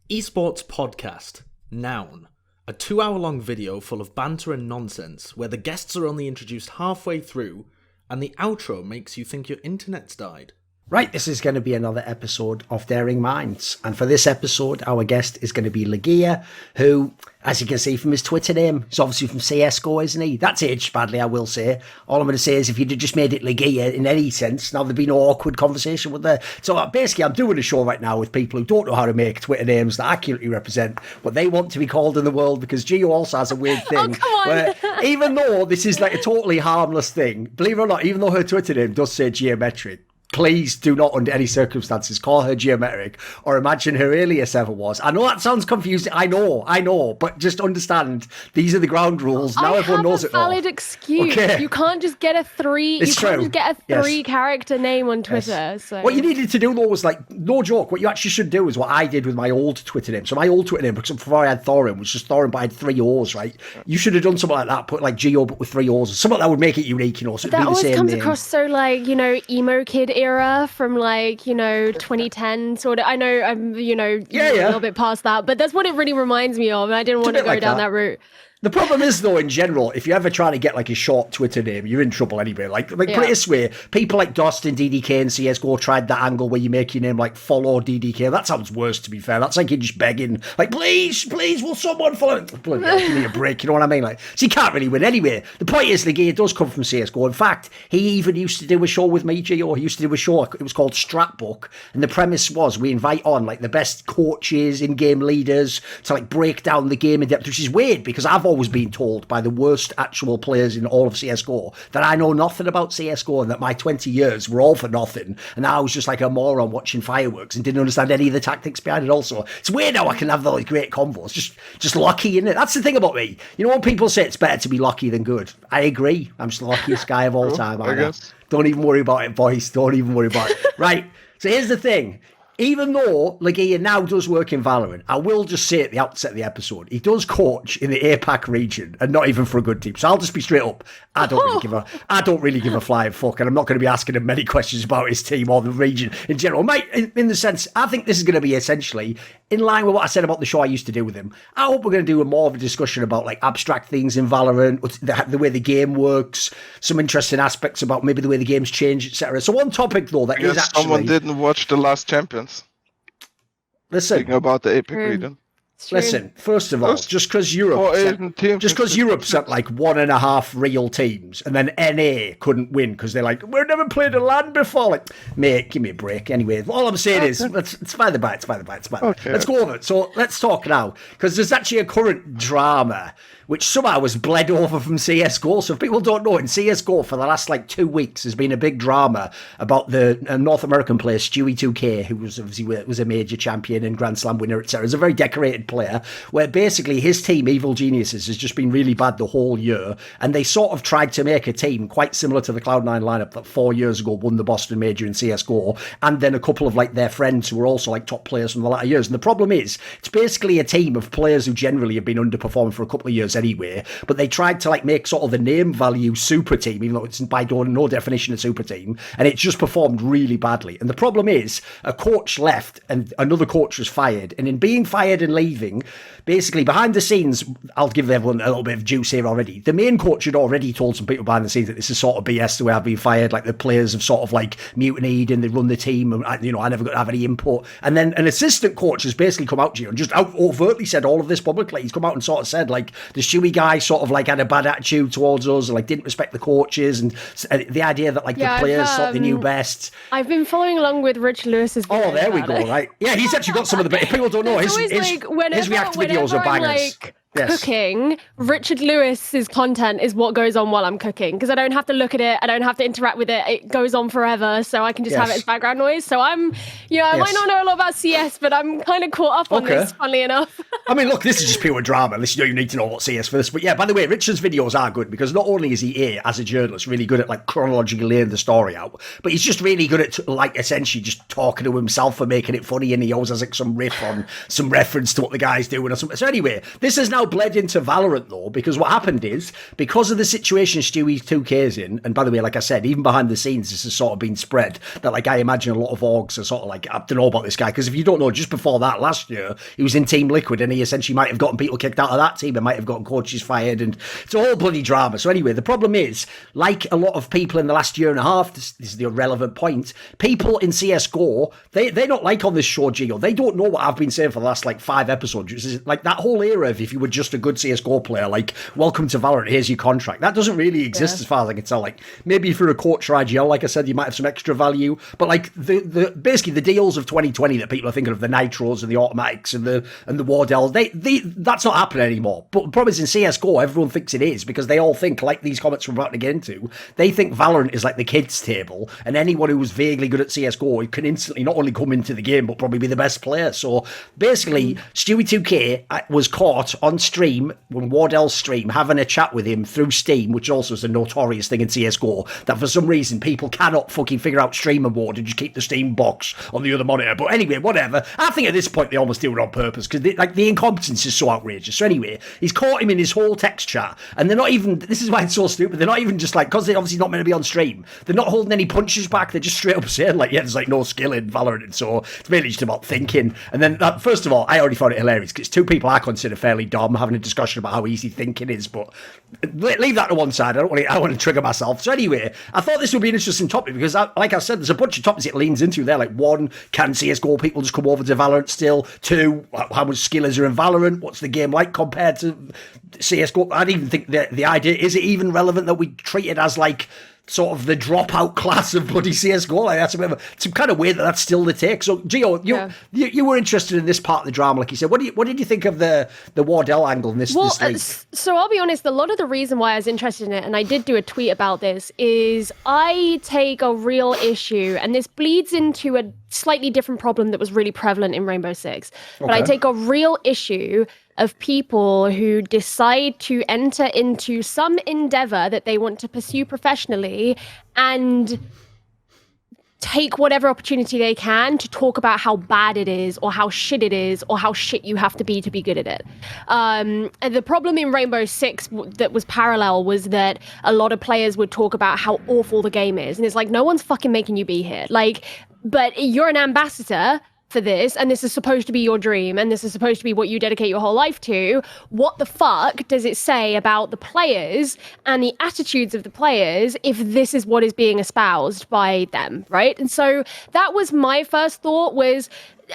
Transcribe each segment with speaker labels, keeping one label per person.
Speaker 1: eSports podcast, noun. A 2-hour-long video full of banter and nonsense where the guests are only introduced halfway through and the outro makes you think your internet's died.
Speaker 2: Right, this is going to be another episode of Daring Minds. And for this episode, our guest is going to be LEGIJA, who, as you can see from his Twitter name, is obviously from CSGO, isn't he? That's aged badly, I will say. All I'm going to say is if you'd have just made it LEGIJA in any sense, now there'd be no awkward conversation with there. So basically, I'm doing a show right now with people who don't know how to make Twitter names that accurately represent what they want to be called in the world, because Gio also has a weird thing. Where, even though this is like a totally harmless thing, believe it or not, even though her Twitter name does say geometric, please do not, under any circumstances, call her geometric or imagine her alias ever was. I know that sounds confusing. I know, but just understand these are the ground rules. Now everyone knows it.
Speaker 3: I have a valid excuse. Okay. You can't just get a three character name on Twitter. Yes. So
Speaker 2: what you needed to do though was, like, no joke, what you actually should do is what I did with my old Twitter name. So my old Twitter name, because before I had Thorin, was just Thorin, but I had 3 O's, right? You should have done something like that, put like Geo but with 3 O's, something that would make it unique, you know. So
Speaker 3: that always comes across so, like, you know, emo kid era from, like, you know, 2010 sort of. I know I'm, you know, a little bit past that, but that's what it really reminds me of, and I didn't want to go down that route.
Speaker 2: The problem is, though, in general, if you ever try to get like a short Twitter name, you're in trouble anyway. Like put it this way, people like Dost and DDK and CSGO tried that angle where you make your name like follow DDK. That sounds worse, to be fair. That's like you're just begging, like, please, will someone follow? Give me a break, you know what I mean? Like, so you can't really win anyway. The point is, LEGIJA does come from CSGO. In fact, he even used to do a show with me, Gio. He used to do a show, it was called Stratbook, and the premise was we invite on like the best coaches, in-game leaders to like break down the game in depth, which is weird because I've always been told by the worst actual players in all of CSGO that I know nothing about CSGO and that my 20 years were all for nothing, and I was just like a moron watching fireworks and didn't understand any of the tactics behind it. Also, it's weird how I can have those great combos, just lucky, isn't it? That's the thing about me. You know, when people say it's better to be lucky than good, I agree. I'm just the luckiest guy of all time. I guess. Don't even worry about it, boys. Don't even worry about it. Right, so here's the thing. Even though LEGIJA now does work in Valorant, I will just say at the outset of the episode, he does coach in the APAC region, and not even for a good team. So I'll just be straight up. I don't really give a flying fuck, and I'm not going to be asking him many questions about his team or the region in general. Mate, in the sense, I think this is going to be essentially in line with what I said about the show I used to do with him. I hope we're going to do more of a discussion about like abstract things in Valorant, the way the game works, some interesting aspects about maybe the way the game's changed, etc. So one topic though that is actually,
Speaker 4: someone didn't watch The Last Champions.
Speaker 2: Listen,
Speaker 4: speaking about the APAC region.
Speaker 2: Listen, first of all, just because Europe sent like 1.5 real teams, and then NA couldn't win because they're like, we've never played a LAN before. Like, mate, give me a break. Anyway, all I'm saying is, it's by the by. Okay. Let's go over it. So let's talk now, because there's actually a current drama which somehow was bled over from CSGO. So if people don't know, in CSGO for the last like 2 weeks, there's been a big drama about the North American player Stewie-2K, who was obviously was a major champion and Grand Slam winner, etc. He's a very decorated player, where basically his team, Evil Geniuses, has just been really bad the whole year, and they sort of tried to make a team quite similar to the Cloud9 lineup that 4 years ago won the Boston Major in CSGO, and then a couple of like their friends who were also like top players from the latter years. And the problem is, it's basically a team of players who generally have been underperforming for a couple of years anyway, but they tried to like make sort of the name value super team, even though it's by no definition a super team, and it just performed really badly. And the problem is, a coach left and another coach was fired, and in being fired and leaving, basically behind the scenes, I'll give everyone a little bit of juice here already. The main coach had already told some people behind the scenes that this is sort of BS the way I've been fired, like the players have sort of like mutinied and they run the team, and you know, I never got to have any input. And then an assistant coach has basically come out to you and just overtly said all of this publicly. He's come out and sort of said like the Stewie guy sort of like had a bad attitude towards us and like didn't respect the coaches, and the idea that like the players thought they knew best.
Speaker 3: I've been following along with Rich Lewis's videos.
Speaker 2: Oh, there we go, right? Yeah, he's actually got some of the best. If people don't know, his react videos are bangers.
Speaker 3: Cooking, Richard Lewis's content is what goes on while I'm cooking, because I don't have to look at it, I don't have to interact with it, it goes on forever, so I can just have it as background noise. So I'm, I might not know a lot about CS, but I'm kind of caught up on this, funnily enough.
Speaker 2: I mean, look, this is just pure drama. You need to know what CS for this. But yeah, by the way, Richard's videos are good, because not only is he as a journalist really good at like chronologically laying the story out, but he's just really good at like essentially just talking to himself and making it funny, and he always has like some riff on some reference to what the guy's doing or something. So anyway, this has now bled into Valorant, though, because what happened is, because of the situation Stewie-2K's in, and by the way, like I said, even behind the scenes, this has sort of been spread, that, like, I imagine a lot of orgs are sort of like, I don't know about this guy, because if you don't know, just before that, last year, he was in Team Liquid, and he essentially might have gotten people kicked out of that team, and might have gotten coaches fired, and it's a whole bloody drama. So anyway, the problem is, like a lot of people in the last year and a half, this is the irrelevant point, people in CSGO, they're not like on this show, Gio, they don't know what I've been saying for the last, like, 5 episodes. It's like that whole era of if you were just a good CSGO player, like, welcome to Valorant, here's your contract. That doesn't really exist as far as I can tell. Like, maybe if you're a coach or IGL, like I said, you might have some extra value. But like basically the deals of 2020 that people are thinking of, the Nitros and the Automatics and the Wardells, that's not happening anymore. But the problem is in CSGO, everyone thinks it is, because they all think, like these comments we're about to get into, they think Valorant is like the kids' table, and anyone who was vaguely good at CSGO can instantly not only come into the game, but probably be the best player. So basically, Stewie-2K was caught on stream, when Wardell's stream, having a chat with him through Steam, which also is a notorious thing in CSGO, that for some reason people cannot fucking figure out streamer mode and just keep the Steam box on the other monitor. But anyway, whatever. I think at this point they almost do it on purpose, because the incompetence is so outrageous. So anyway, he's caught him in his whole text chat, and they're not even, this is why it's so stupid, they're not even just like, because they're obviously not meant to be on stream, they're not holding any punches back, they're just straight up saying like, yeah, there's like no skill in Valorant, and so it's really just about thinking. And then first of all, I already found it hilarious, because it's two people I consider fairly dumb having a discussion about how easy thinking is, but leave that to one side. I want to trigger myself. So anyway, I thought this would be an interesting topic, because like I said, there's a bunch of topics it leans into there. Like, one, can CSGO people just come over to Valorant still? Two, how much skill is there in Valorant? What's the game like compared to CSGO? I don't even think the idea, is it even relevant that we treat it as like sort of the dropout class of bloody CSGO? Like, that's a bit of it's kind of weird that that's still the take. So Gio, you were interested in this part of the drama, like you said. What did you think of the Wardell angle in this league?
Speaker 3: So I'll be honest, a lot of the reason why I was interested in it, and I did do a tweet about this, is I take a real issue, and this bleeds into a slightly different problem that was really prevalent in Rainbow Six. But I take a real issue of people who decide to enter into some endeavor that they want to pursue professionally and take whatever opportunity they can to talk about how bad it is, or how shit it is, or how shit you have to be good at it. And the problem in Rainbow Six that was parallel was that a lot of players would talk about how awful the game is. And it's like, no one's fucking making you be here. Like, but you're an ambassador for this, and this is supposed to be your dream, and this is supposed to be what you dedicate your whole life to. What the fuck does it say about the players and the attitudes of the players if this is what is being espoused by them, right? And so that was my first thought, was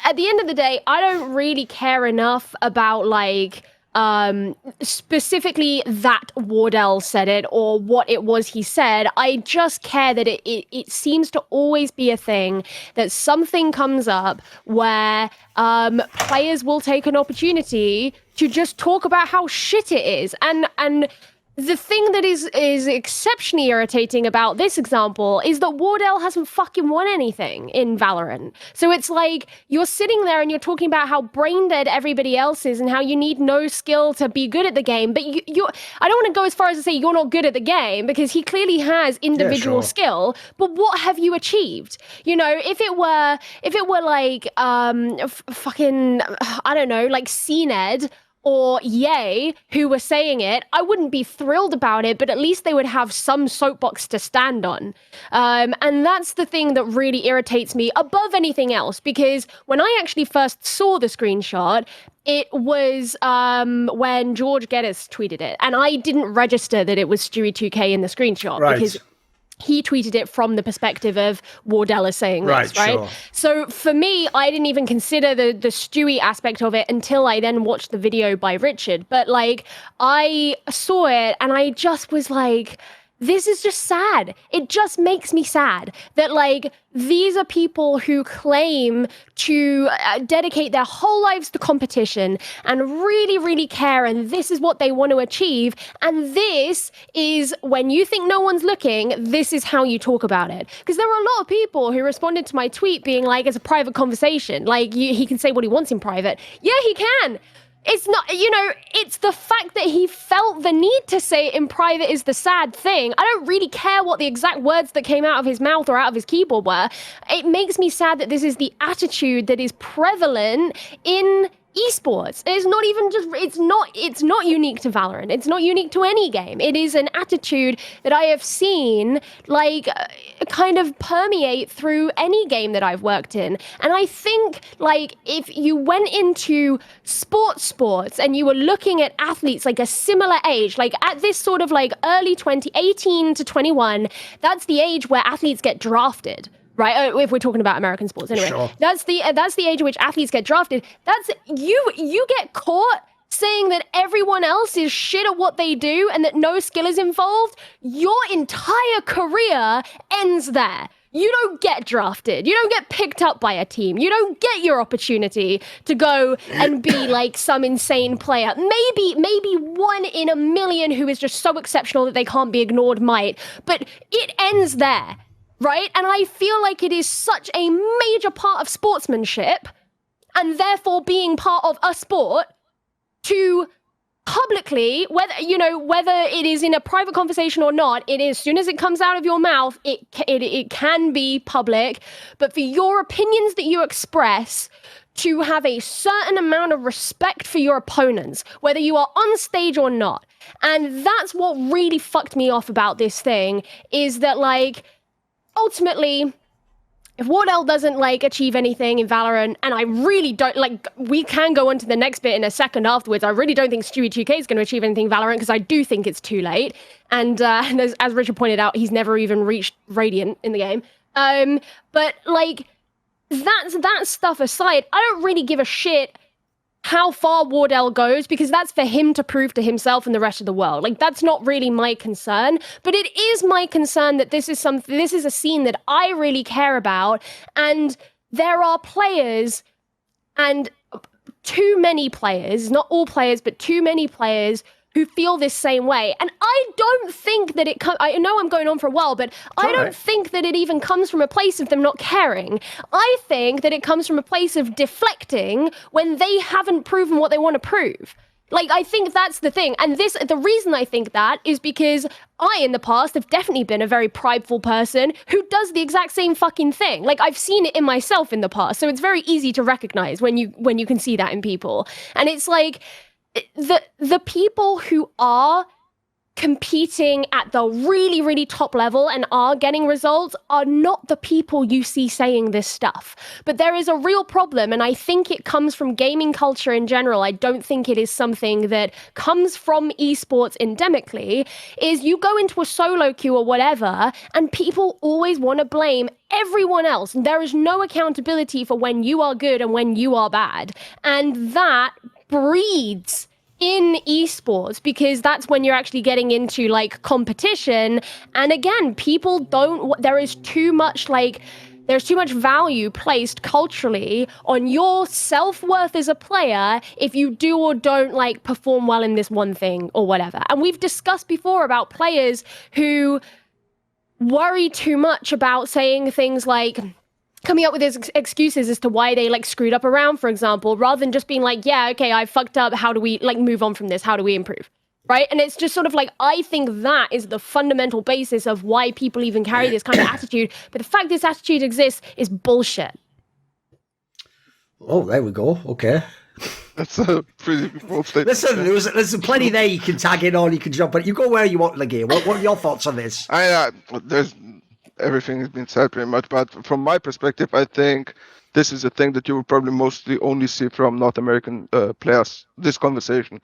Speaker 3: at the end of the day, I don't really care enough about like specifically that Wardell said it or what it was he said. I just care that it seems to always be a thing that something comes up where players will take an opportunity to just talk about how shit it is. And the thing that is exceptionally irritating about this example is that Wardell hasn't fucking won anything in Valorant. So it's like, you're sitting there and you're talking about how brain dead everybody else is and how you need no skill to be good at the game. But I don't want to go as far as to say you're not good at the game, because he clearly has individual skill. But what have you achieved? You know, if it were like fucking, I don't know, like CNED or Yay, who were saying it, I wouldn't be thrilled about it, but at least they would have some soapbox to stand on. And that's the thing that really irritates me above anything else, because when I actually first saw the screenshot, it was when George Geddes tweeted it, and I didn't register that it was Stewie-2K in the screenshot, because he tweeted it from the perspective of Wardell is saying this, right? Sure. So for me, I didn't even consider the Stewie aspect of it until I then watched the video by Richard. But like, I saw it and I just was like, this is just sad. It just makes me sad that like, these are people who claim to dedicate their whole lives to competition and really, really care, and this is what they want to achieve. And this is, when you think no one's looking, this is how you talk about it. Because there were a lot of people who responded to my tweet being like, it's a private conversation. Like, he can say what he wants in private. Yeah, he can. It's not, you know, it's the fact that he felt the need to say it in private is the sad thing. I don't really care what the exact words that came out of his mouth or out of his keyboard were. It makes me sad that this is the attitude that is prevalent in esports is not even just, it's not unique to Valorant. It's not unique to any game. It is an attitude that I have seen like kind of permeate through any game that I've worked in. And I think like if you went into sports and you were looking at athletes like a similar age, like at this sort of like early 18 to 21, that's the age where athletes get drafted. Right, if we're talking about American sports, anyway, sure. That's the age at which athletes get drafted. That's you get caught saying that everyone else is shit at what they do and that no skill is involved. Your entire career ends there. You don't get drafted. You don't get picked up by a team. You don't get your opportunity to go and be like some insane player. Maybe one in a million who is just so exceptional that they can't be ignored might, but it ends there. Right? And I feel like it is such a major part of sportsmanship and therefore being part of a sport to publicly, whether it is in a private conversation or not, it is, as soon as it comes out of your mouth, it can be public. But for your opinions that you express, to have a certain amount of respect for your opponents, whether you are on stage or not. And that's what really fucked me off about this thing, is that like, ultimately, if WARDELL doesn't like achieve anything in Valorant, and I really don't like, we can go on to the next bit in a second afterwards. I really don't think Stewie2k is going to achieve anything in Valorant because I do think it's too late. And as Richard pointed out, he's never even reached Radiant in the game. But like that stuff aside, I don't really give a shit how far WARDELL goes, because that's for him to prove to himself and the rest of the world. Like, that's not really my concern, but it is my concern that this is a scene that I really care about, and there are players, and too many players, not all players, but too many players who feel this same way. And I don't think that I know I'm going on for a while, but I don't think that it even comes from a place of them not caring. I think that it comes from a place of deflecting when they haven't proven what they want to prove. Like, I think that's the thing. And the reason I think that is because I, in the past, have definitely been a very prideful person who does the exact same fucking thing. Like, I've seen it in myself in the past. So it's very easy to recognize when you can see that in people. And it's like, the people who are competing at the really, really top level and are getting results are not the people you see saying this stuff. But there is a real problem, and I think it comes from gaming culture in general. I don't think it is something that comes from esports endemically, is you go into a solo queue or whatever, and people always want to blame everyone else. And there is no accountability for when you are good and when you are bad. And that breeds in esports, because that's when you're actually getting into like competition. And again, there's too much value placed culturally on your self-worth as a player if you do or don't like perform well in this one thing or whatever. And we've discussed before about players who worry too much about saying things like, coming up with his excuses as to why they like screwed up around, for example, rather than just being like, yeah, okay, I fucked up. How do we like move on from this? How do we improve? Right? And it's just sort of like, I think that is the fundamental basis of why people even carry this kind of attitude. But the fact this attitude exists is bullshit.
Speaker 2: Oh, there we go. Okay.
Speaker 4: That's a pretty bold statement.
Speaker 2: Listen, there's plenty there you can tag in on, you can jump on. You go where you want, LEGIJA. What are your thoughts on this?
Speaker 4: Everything has been said pretty much, but from my perspective, I think this is a thing that you will probably mostly only see from North American players, this conversation.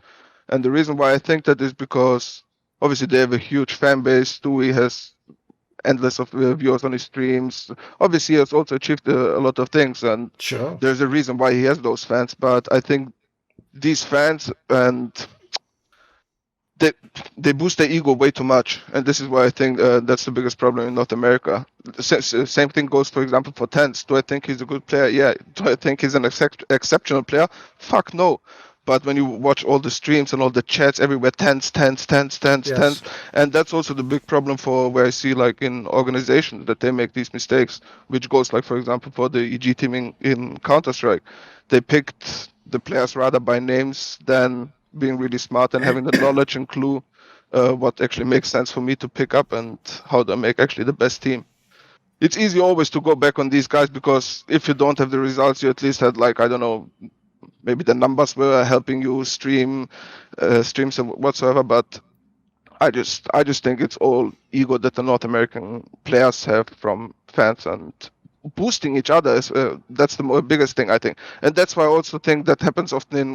Speaker 4: And the reason why I think that is because obviously they have a huge fan base. Stewie has endless of viewers on his streams. Obviously, he has also achieved a lot of things, and
Speaker 2: sure,
Speaker 4: there's a reason why he has those fans. But I think these fans they boost their ego way too much, and this is why I think that's the biggest problem in North America. Same thing goes, for example, for TenZ. Do I think he's a good player? Yeah. Do I think he's an exceptional player? Fuck no. But when you watch all the streams and all the chats everywhere, TenZ, and that's also the big problem for where I see like in organizations that they make these mistakes, which goes like, for example, for the EG team in Counter-Strike. They picked the players rather by names than being really smart and having the knowledge and clue what actually makes sense for me to pick up and how to make actually the best team. It's easy always to go back on these guys, because if you don't have the results, you at least had like, I don't know, maybe the numbers were helping you streams and whatsoever, but I just think it's all ego that the North American players have from fans, and boosting each other is that's the biggest thing, I think. And that's why I also think that happens often in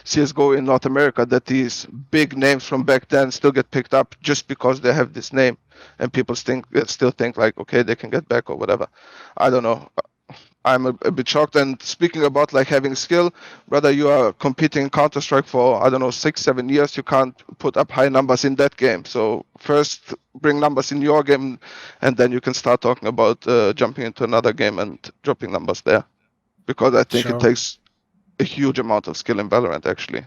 Speaker 4: CSGO in North America, that these big names from back then still get picked up just because they have this name, and people still think like, okay, they can get back or whatever. I don't know. I'm a bit shocked. And speaking about like having skill, whether you are competing Counter-Strike for, I don't know, 6-7 years, you can't put up high numbers in that game. So first bring numbers in your game, and then you can start talking about jumping into another game and dropping numbers there. Because I think it takes a huge amount of skill in Valorant, actually.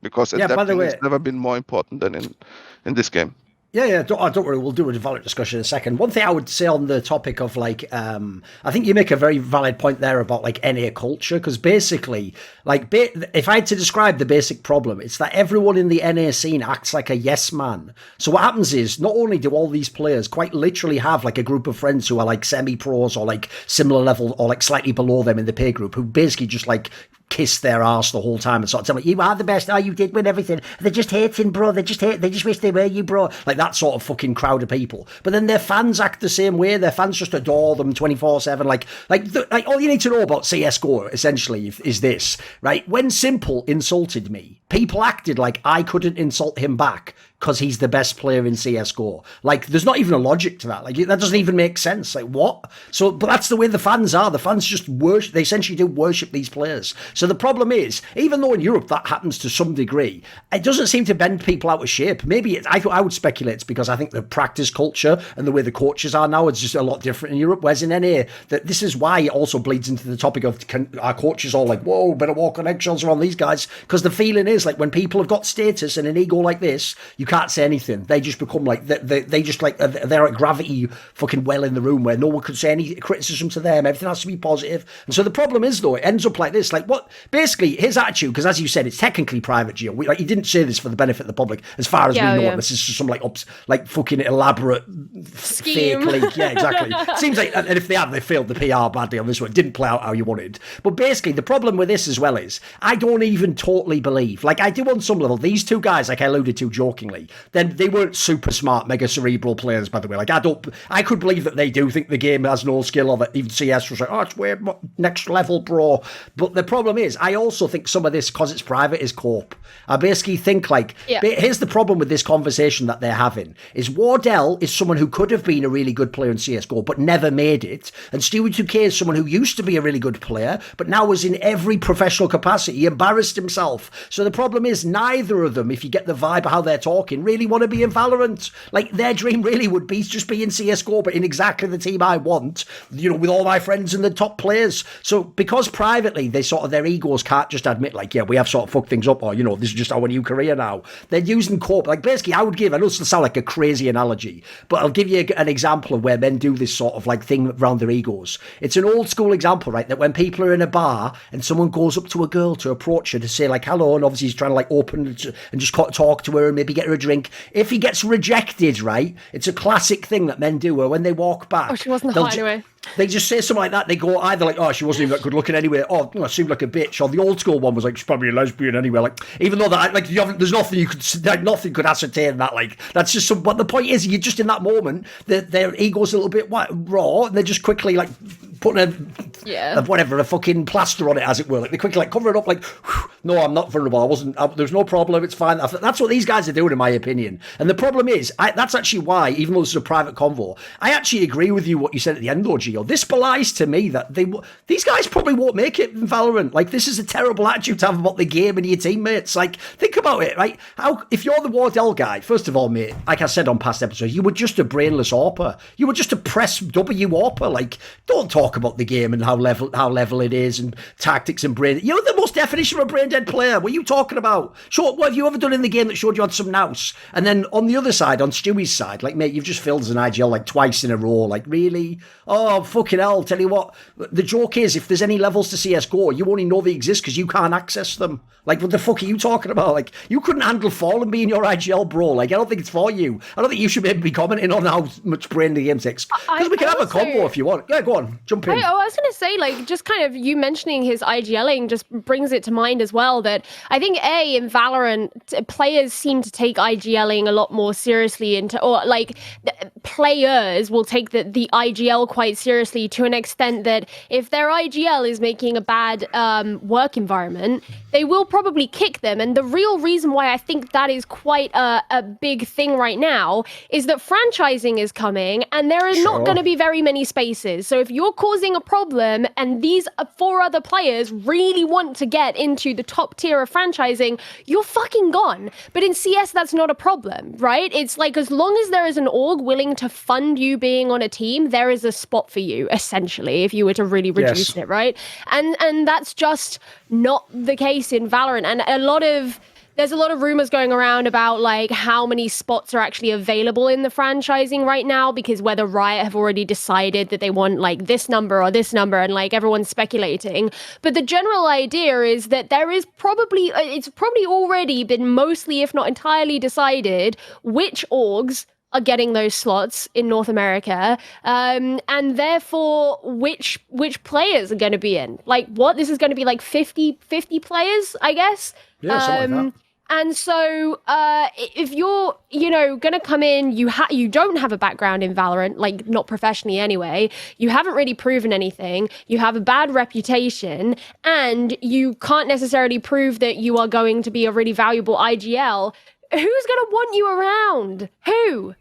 Speaker 4: Because adapting has never been more important than in this game.
Speaker 2: Yeah, don't worry. We'll do a Valorant discussion in a second. One thing I would say on the topic of like, I think you make a very valid point there about like NA culture, because basically, like, if I had to describe the basic problem, it's that everyone in the NA scene acts like a yes man. So what happens is, not only do all these players quite literally have like a group of friends who are like semi-pros or like similar level or like slightly below them in the pay group, who basically just like kiss their arse the whole time and sort of tell me, you are the best, you did win everything, they're just hating, bro, they just wish they were you, bro, like that sort of fucking crowd of people. But then their fans act the same way. Their fans just adore them 24/7. Like all you need to know about CSGO essentially is this, right? When Simple insulted me, people acted like I couldn't insult him back because he's the best player in CSGO. Like, there's not even a logic to that. Like, that doesn't even make sense. Like, what? So, but that's the way the fans are. The fans just worship, they essentially do worship these players. So the problem is, even though in Europe that happens to some degree, it doesn't seem to bend people out of shape. Maybe I would speculate it's because I think the practice culture and the way the coaches are now is just a lot different in Europe. Whereas in NA, that this is why it also bleeds into the topic of our coaches all like, whoa, better walk on eggshells around these guys. Because the feeling is like when people have got status and an ego like this, you can't say anything. They just become like they just like they're at gravity fucking well in the room where no one could say any criticism to them. Everything has to be positive. And so the problem is though, it ends up like this. Like what basically his attitude, because as you said, it's technically private, Gio. Like he didn't say this for the benefit of the public, as far as we know. Yeah. This is just some like fucking elaborate
Speaker 3: scheme.
Speaker 2: Fake leak. Yeah, exactly. Seems like, and if they have, they failed the PR badly on this one. It didn't play out how you wanted. But basically, the problem with this as well is I don't even totally believe. Like I do on some level. These two guys, like I alluded to jokingly, then they weren't super smart, mega cerebral players, by the way. Like I could believe that they do think the game has no skill, or that even CS was like, oh, it's way next level, bro. But the problem is, I also think some of this, because it's private, is cope. I basically think like, here's the problem with this conversation that they're having, is Wardell is someone who could have been a really good player in CSGO, but never made it. And Stewie-2K is someone who used to be a really good player, but now is in every professional capacity. He embarrassed himself. So the problem is, neither of them, if you get the vibe of how they're talking, really want to be in Valorant. Like their dream really would be just be in CSGO, but in exactly the team I want, you know, with all my friends and the top players. So because privately they sort of, their egos can't just admit like, yeah, we have sort of fucked things up, or you know, this is just our new career now. They're using cope. Like basically I know this will sound like a crazy analogy, but I'll give you an example of where men do this sort of like thing around their egos. It's an old school example, right? That when people are in a bar and someone goes up to a girl to approach her to say like hello, and obviously he's trying to like open and just talk to her and maybe get her a drink. If he gets rejected, right, it's a classic thing that men do, where when they walk back,
Speaker 3: oh, she wasn't hot anyway.
Speaker 2: They just say something like that. They go either like, oh, she wasn't even that good looking anyway, or you know, seemed like a bitch, or the old school one was like, she's probably a lesbian anyway. Like, even though that, like, there's nothing you could, like, nothing could ascertain that. Like, that's just some. But the point is, you're just in that moment, their ego's a little bit raw, and they're just quickly like putting a fucking plaster on it, as it were. Like they quickly like cover it up. Like, no, I'm not vulnerable. There's no problem. It's fine. That's what these guys are doing, in my opinion. And the problem is, that's actually why, even though this is a private convo, I actually agree with you what you said at the end, though, Gio. This belies to me that these guys probably won't make it in Valorant. Like, this is a terrible attitude to have about the game and your teammates. Like, think about it, right? If you're the Wardell guy, first of all, mate, like I said on past episodes, you were just a brainless AWPer. You were just a press W AWPer. Like, don't talk about the game and how level it is and tactics and brain. You're the most definition of a brain dead player. What are you talking about? Sure, what have you ever done in the game that showed you had some nous? And then on the other side, on Stewie's side, like, mate, you've just failed as an IGL like twice in a row. Like, really? Oh, fucking hell. Tell you what, the joke is, if there's any levels to CSGO, you only know they exist because you can't access them. Like, what the fuck are you talking about? Like, you couldn't handle Fallen being your IGL, bro. Like, I don't think it's for you. I don't think you should maybe be commenting on how much brain the game takes. Because we can have a combo if you want. Yeah, go on. Jump jump in.
Speaker 3: I was going to say, like, just kind of you mentioning his IGLing just brings it to mind as well that I think, in Valorant, players seem to take IGLing a lot more seriously, players will take the IGL quite seriously to an extent that if their IGL is making a bad work environment, they will probably kick them. And the real reason why I think that is quite a big thing right now is that franchising is coming and there are not going to be very many spaces. So if you're causing a problem and these 4 other players really want to get into the top tier of franchising, you're fucking gone. But in CS, that's not a problem, right? It's like, as long as there is an org willing to fund you being on a team, there is a spot for you, essentially, if you were to really reduce it, right? And that's just not the case in Valorant. And there's a lot of rumors going around about like how many spots are actually available in the franchising right now, because whether Riot have already decided that they want like this number or this number, and like everyone's speculating. But the general idea is that it's probably already been mostly, if not entirely, decided which orgs are getting those slots in North America, and therefore which players are going to be in. Like, what, this is going to be like 50 players, I guess.
Speaker 2: Yeah, something like that.
Speaker 3: And so if you're, going to come in, you don't have a background in Valorant, like not professionally anyway, you haven't really proven anything, you have a bad reputation, and you can't necessarily prove that you are going to be a really valuable IGL, who's going to want you around? Who?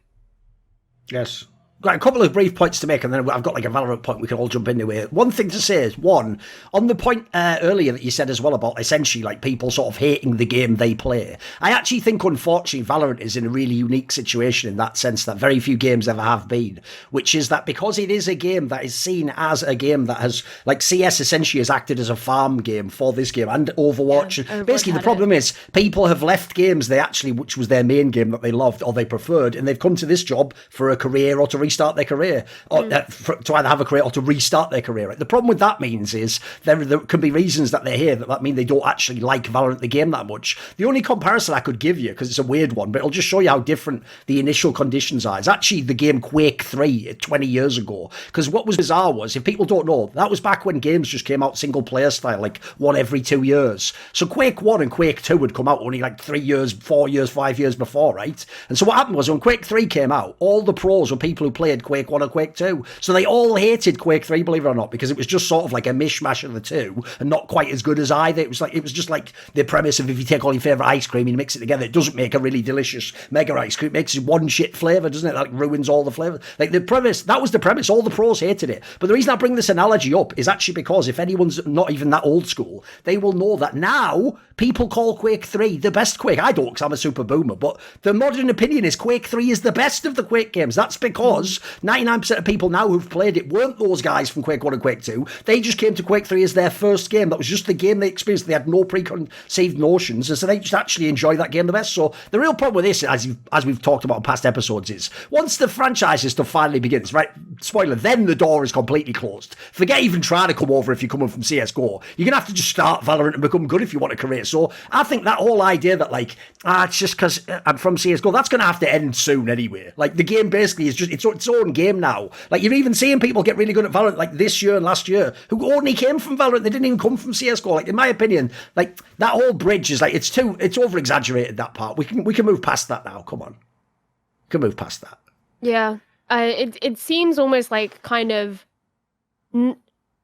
Speaker 2: Yes. Got a couple of brief points to make, and then I've got like a Valorant point we can all jump into here. One thing to say is, one, on the point earlier that you said as well about essentially like people sort of hating the game they play, I actually think unfortunately Valorant is in a really unique situation in that sense that very few games ever have been, which is that because it is a game that is seen as a game that has, like CS essentially has acted as a farm game for this game, and Overwatch.
Speaker 3: Yeah,
Speaker 2: basically the problem is people have left games which was their main game that they loved or they preferred, and they've come to this job for a career or to restart their career, or to either have a career or to restart their career. Right? The problem with that means is there can be reasons that they're here that mean they don't actually like Valorant the game that much. The only comparison I could give you, because it's a weird one, but it'll just show you how different the initial conditions are, is actually the game Quake 3 20 years ago. Because what was bizarre was, if people don't know, that was back when games just came out single player style, like one every 2 years. So Quake 1 and Quake 2 would come out only like 3 years, 4 years, 5 years before, right? And so what happened was, when Quake 3 came out, all the pros were people who played Quake 1 and Quake 2. So they all hated Quake 3, believe it or not, because it was just sort of like a mishmash of the two and not quite as good as either. It was just like the premise of, if you take all your favourite ice cream and mix it together, it doesn't make a really delicious mega ice cream. It makes one shit flavour, doesn't it? That like ruins all the flavour. Like the premise, that was the premise. All the pros hated it. But the reason I bring this analogy up is actually because if anyone's not even that old school, they will know that now people call Quake 3 the best Quake. I don't, because I'm a super boomer, but the modern opinion is Quake 3 is the best of the Quake games. That's because 99% of people now who've played it weren't those guys from Quake 1 and Quake 2. They just came to Quake 3 as their first game. That was just the game they experienced. They had no preconceived notions, and so they just actually enjoyed that game the best. So the real problem with this, as we've talked about in past episodes, is once the franchise stuff finally begins, right, spoiler, then the door is completely closed. Forget even trying to come over if you're coming from CSGO. You're going to have to just start Valorant and become good if you want a career. So I think that whole idea that like, it's just because I'm from CSGO, that's going to have to end soon anyway. Like the game basically is just its own game now. Like you're even seeing people get really good at Valorant like this year and last year who only came from Valorant. They didn't even come from CSGO. Like in my opinion, like that whole bridge is like, it's over exaggerated, that part. We can move past that now. Come on. We can move past that.
Speaker 3: Yeah. It seems almost like kind of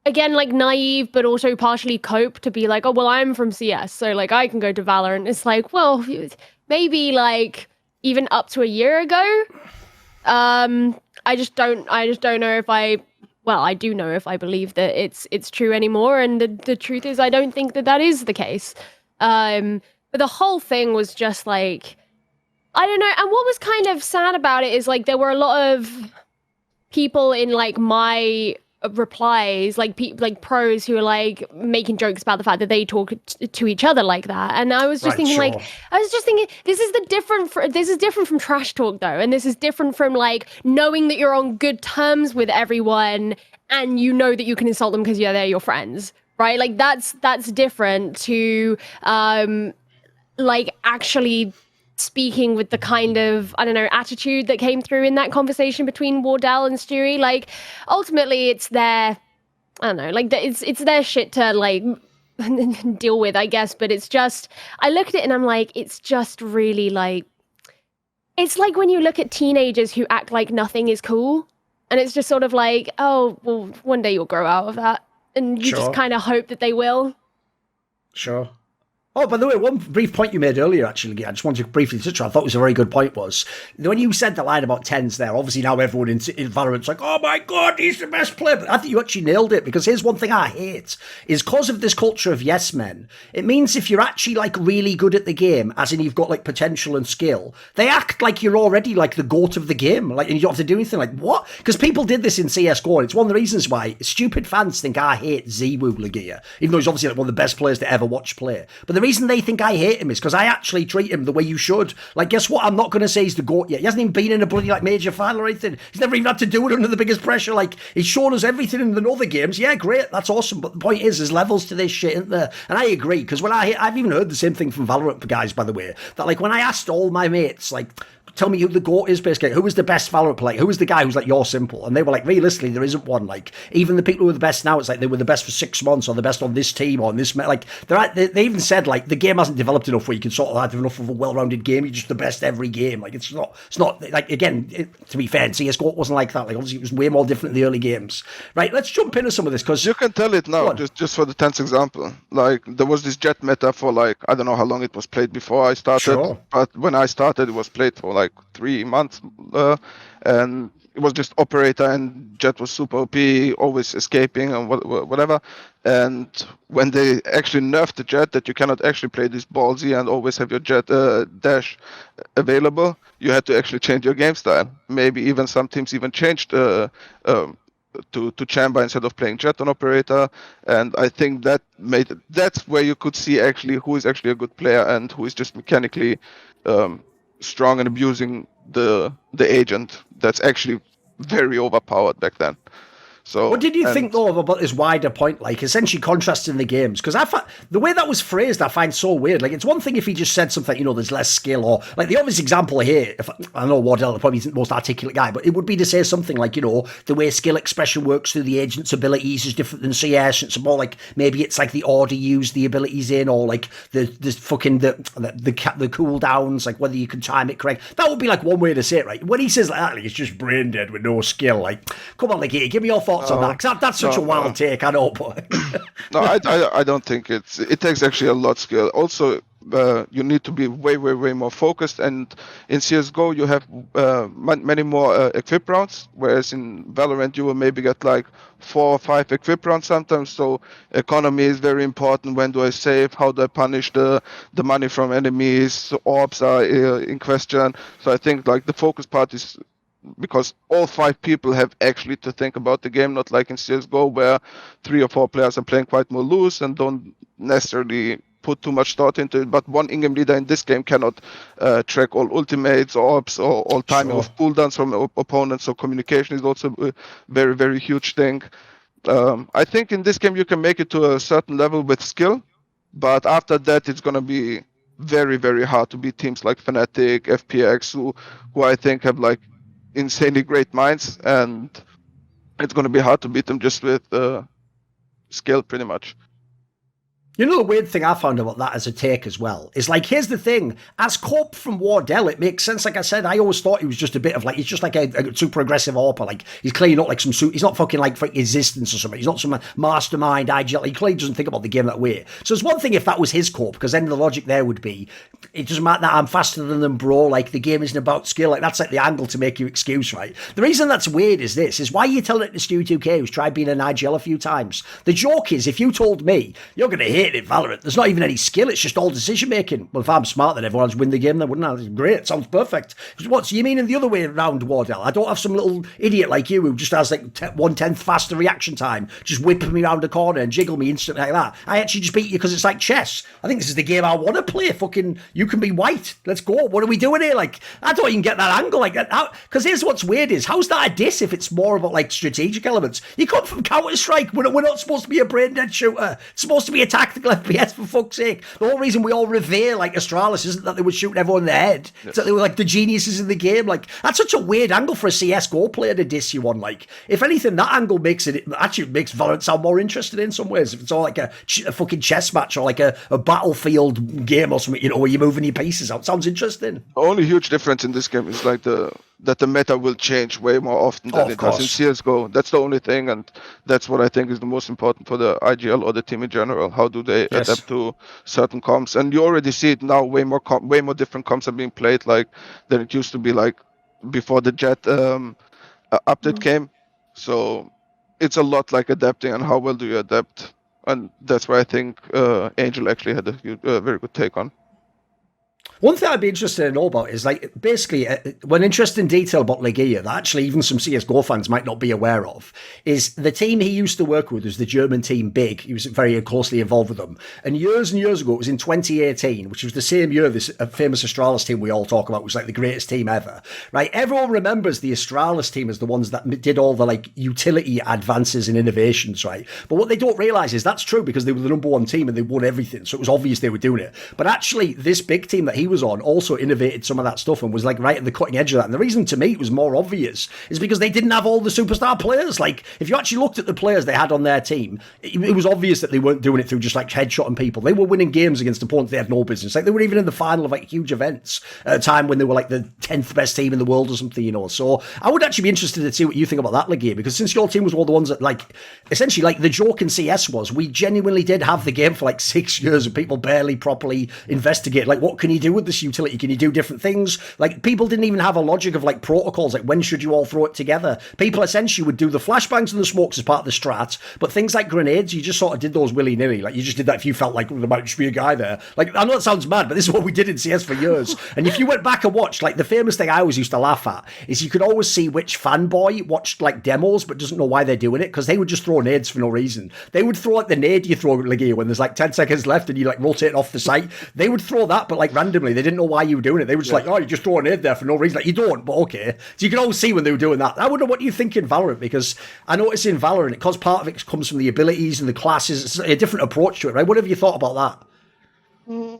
Speaker 3: again, like naive, but also partially cope to be like, oh, well, I'm from CS, so like I can go to Valorant. It's like, well, maybe like even up to a year ago. I just don't know if I do know if I believe that it's true anymore. And the truth is, I don't think that is the case. But the whole thing was just like, I don't know. And what was kind of sad about it is like, there were a lot of people in like my replies, like pros who are like making jokes about the fact that they talk to each other like that, and I was just thinking, this is different from trash talk though, and this is different from like knowing that you're on good terms with everyone and you know that you can insult them because they're your friends, right? Like that's different to like actually speaking with the kind of, I don't know, attitude that came through in that conversation between Wardell and Stewie. Like, ultimately, it's their I don't know, like it's their shit to like deal with, I guess. But it's just, I look at it and I'm like, it's just really like, it's like when you look at teenagers who act like nothing is cool, and it's just sort of like, oh, well, one day you'll grow out of that, and you just kind of hope that they will.
Speaker 2: Sure. Oh, by the way, one brief point you made earlier, actually, I just wanted to briefly touch on, I thought was a very good point, was when you said the line about tens there, obviously now everyone in Valorant's like, oh my God, he's the best player. But I think you actually nailed it, because here's one thing I hate, is because of this culture of yes men, it means if you're actually like really good at the game, as in you've got like potential and skill, they act like you're already like the GOAT of the game, like, and you don't have to do anything. Like, what? Because people did this in CSGO, and it's one of the reasons why stupid fans think I hate LEGIJA, even though he's obviously like one of the best players to ever watch play. But the reason they think I hate him is because I actually treat him the way you should. Like, guess what? I'm not going to say he's the GOAT yet. He hasn't even been in a bloody like major final or anything. He's never even had to do it under the biggest pressure. Like, he's shown us everything in the other games. Yeah, great, that's awesome. But the point is, there's levels to this shit, isn't there? And I agree, because when I've even heard the same thing from Valorant guys, by the way, that like when I asked all my mates, like, tell me who the GOAT is, basically. Who was the best Valorant player? Who was the guy who's like, you're simple? And they were like, realistically, there isn't one. Like, even the people who are the best now, it's like they were the best for 6 months, or the best on this team, or on this. Like, they even said, like, the game hasn't developed enough where you can sort of have enough of a well-rounded game. You're just the best every game. Like, it's not, like, again, to be fair, CSGO wasn't like that. Like, obviously, it was way more different in the early games. Right, let's jump into some of this, because
Speaker 4: you can tell it now, just for the 10th example. Like, there was this Jet meta for, like, I don't know how long it was played before I started, but when I started, it was played for, like, 3 months. And it was just operator, and Jet was super OP, always escaping and whatever. And when they actually nerfed the Jet, that you cannot actually play this ballsy and always have your Jet dash available, you had to actually change your game style. Maybe even some teams even changed to chamber instead of playing Jet on operator. And I think that's where you could see actually who is actually a good player and who is just mechanically strong and abusing the agent that's actually very overpowered back then. So,
Speaker 2: what did you think, though, about this wider point, like essentially contrasting the games? Because the way that was phrased, I find so weird. Like, it's one thing if he just said something, there's less skill, or like the obvious example here, I know Wardell probably isn't the most articulate guy, but it would be to say something like, the way skill expression works through the agent's abilities is different than CS. It's more like, maybe it's like the order you use the abilities in, or like the cooldowns, like whether you can time it correct. That would be like one way to say it, right? When he says like that, like, it's just brain dead with no skill. Like, come on, like, give me your thoughts on that, because that's such a wild take, I know, but
Speaker 4: no, I don't think it takes actually a lot of skill. Also, you need to be way more focused, and in CSGO you have many more equip rounds, whereas in Valorant you will maybe get like 4 or 5 equip rounds sometimes. So economy is very important. When do I save? How do I punish the money from enemies? So orbs are in question. So I think like the focus part is, because all 5 people have actually to think about the game, not like in CSGO where 3 or 4 players are playing quite more loose and don't necessarily put too much thought into it. But one in-game leader in this game cannot track all ultimates, orbs, or all timing of cooldowns from opponents, so communication is also a very, very huge thing. I think in this game you can make it to a certain level with skill, but after that it's going to be very, very hard to beat teams like Fnatic, Fpx, who I think have like insanely great minds, and it's going to be hard to beat them just with skill, pretty much.
Speaker 2: The weird thing I found about that as a take as well is, like, here's the thing. As Corp from Wardell, it makes sense. Like I said, I always thought he was just a bit of, like, he's just like a super aggressive AWPer. Like, he's clearly not like he's not fucking like for existence or something. He's not some mastermind IGL. He clearly doesn't think about the game that way. So it's one thing if that was his Corp, because then the logic there would be, it doesn't matter that I'm faster than them, bro. Like, the game isn't about skill. Like, that's like the angle to make you excuse, right? The reason that's weird is why are you telling it to Stewie-2K, who's tried being an IGL a few times? The joke is, if you told me, you're going to hate it, Valorant, there's not even any skill, it's just all decision making. Well, if I'm smart, then everyone's win the game, then wouldn't I? Great, sounds perfect. What, so you mean in the other way around, Wardell? I don't have some little idiot like you who just has like 1/10 faster reaction time, just whipping me around the corner and jiggle me instantly like that. I actually just beat you because it's like chess. I think this is the game I want to play. Fucking, you can be white. Let's go. What are we doing here? Like, I don't even get that angle like that. Because here's what's weird is, how's that a diss if it's more about like strategic elements? You come from Counter-Strike. We're not supposed to be a brain dead shooter. It's supposed to be a tactic. tactical FPS, for fuck's sake. The whole reason we all revere, like, Astralis isn't that they were shooting everyone in the head. It's that they were, like, the geniuses in the game. Like, that's such a weird angle for a CSGO player to diss you on. Like, if anything, that angle makes Valorant sound more interesting in some ways. If it's all like a fucking chess match or like a battlefield game or something, you know, where you're moving your pieces out. Sounds interesting.
Speaker 4: The only huge difference in this game is like that the meta will change way more often than it does in CSGO. That's the only thing, and that's what I think is the most important for the IGL or the team in general. How do they adapt to certain comps? And you already see it now. Way more different comps are being played like than it used to be like before the Jet update came. So it's a lot like adapting, and how well do you adapt? And that's where I think Angel actually had a very good take on.
Speaker 2: One thing I'd be interested to know about is, like, basically, one interesting detail about LEGIJA that actually even some CSGO fans might not be aware of is the team he used to work with was the German team Big. He was very closely involved with them. And years ago, it was in 2018, which was the same year this famous Astralis team we all talk about was like the greatest team ever, right? Everyone remembers the Astralis team as the ones that did all the, like, utility advances and innovations, right? But what they don't realise is that's true because they were the number one team and they won everything. So it was obvious they were doing it. But actually, this Big team that he was on also innovated some of that stuff and was like right at the cutting edge of that. And the reason to me it was more obvious is because they didn't have all the superstar players. Like, if you actually looked at the players they had on their team, it was obvious that they weren't doing it through just like headshotting people. They were winning games against opponents they had no business. Like, they were even in the final of like huge events at a time when they were like the 10th best team in the world or something, you know. So I would actually be interested to see what you think about that LEGIJA, because since your team was one of the ones that, like, essentially, like, the joke in CS was we genuinely did have the game for like 6 years and people barely properly investigated, like, what can you do with this utility? Can you do different things? Like, people didn't even have a logic of like protocols, like when should you all throw it together? People essentially would do the flashbangs and the smokes as part of the strat, but things like grenades, you just sort of did those willy-nilly. Like, you just did that if you felt like there might just be a guy there. Like, I know that sounds mad, but this is what we did in CS for years. And if you went back and watched, like, the famous thing I always used to laugh at is you could always see which fanboy watched like demos but doesn't know why they're doing it, because they would just throw nades for no reason. They would throw like the nade you throw at LEGIJA when there's like 10 seconds left and you like rotate off the site. They would throw that, but like randomly. They didn't know why you were doing it. They were just like, oh, you just throw a nade there for no reason. Like, you don't, but okay. So you can always see when they were doing that. I wonder what you think in Valorant, because I notice in Valorant, because part of it comes from the abilities and the classes, it's a different approach to it, right? What have you thought about that?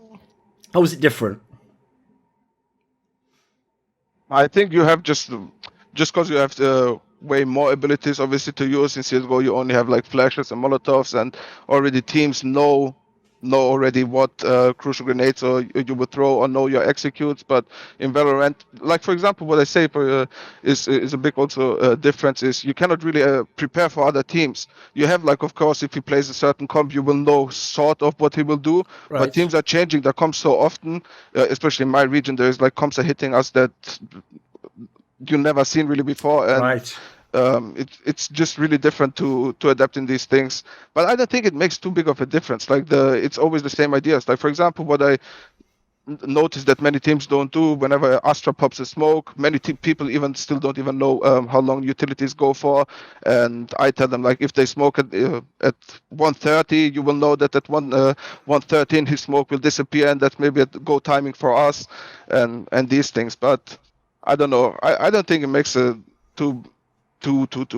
Speaker 2: How is it different?
Speaker 4: I think you have just because you have way more abilities obviously to use. In CSGO you only have like flashes and molotovs, and already teams know already what crucial grenades or you would throw or know your executes. But in Valorant, like for example, what I say is a big also difference is you cannot really prepare for other teams. You have, like, of course, if he plays a certain comp, you will know sort of what he will do. Right. But teams are changing their comps so often, especially in my region. There is like comps are hitting us that you never seen really before, and
Speaker 2: right.
Speaker 4: It's just really different to adapt in these things. But I don't think it makes too big of a difference. Like, it's always the same ideas. Like, for example, what I noticed that many teams don't do, whenever Astra pops a smoke, many people even still don't even know how long utilities go for. And I tell them, like, if they smoke at 130, you will know that at 113 his smoke will disappear, and that's maybe a go timing for us, and these things. But I don't know. I don't think it makes a too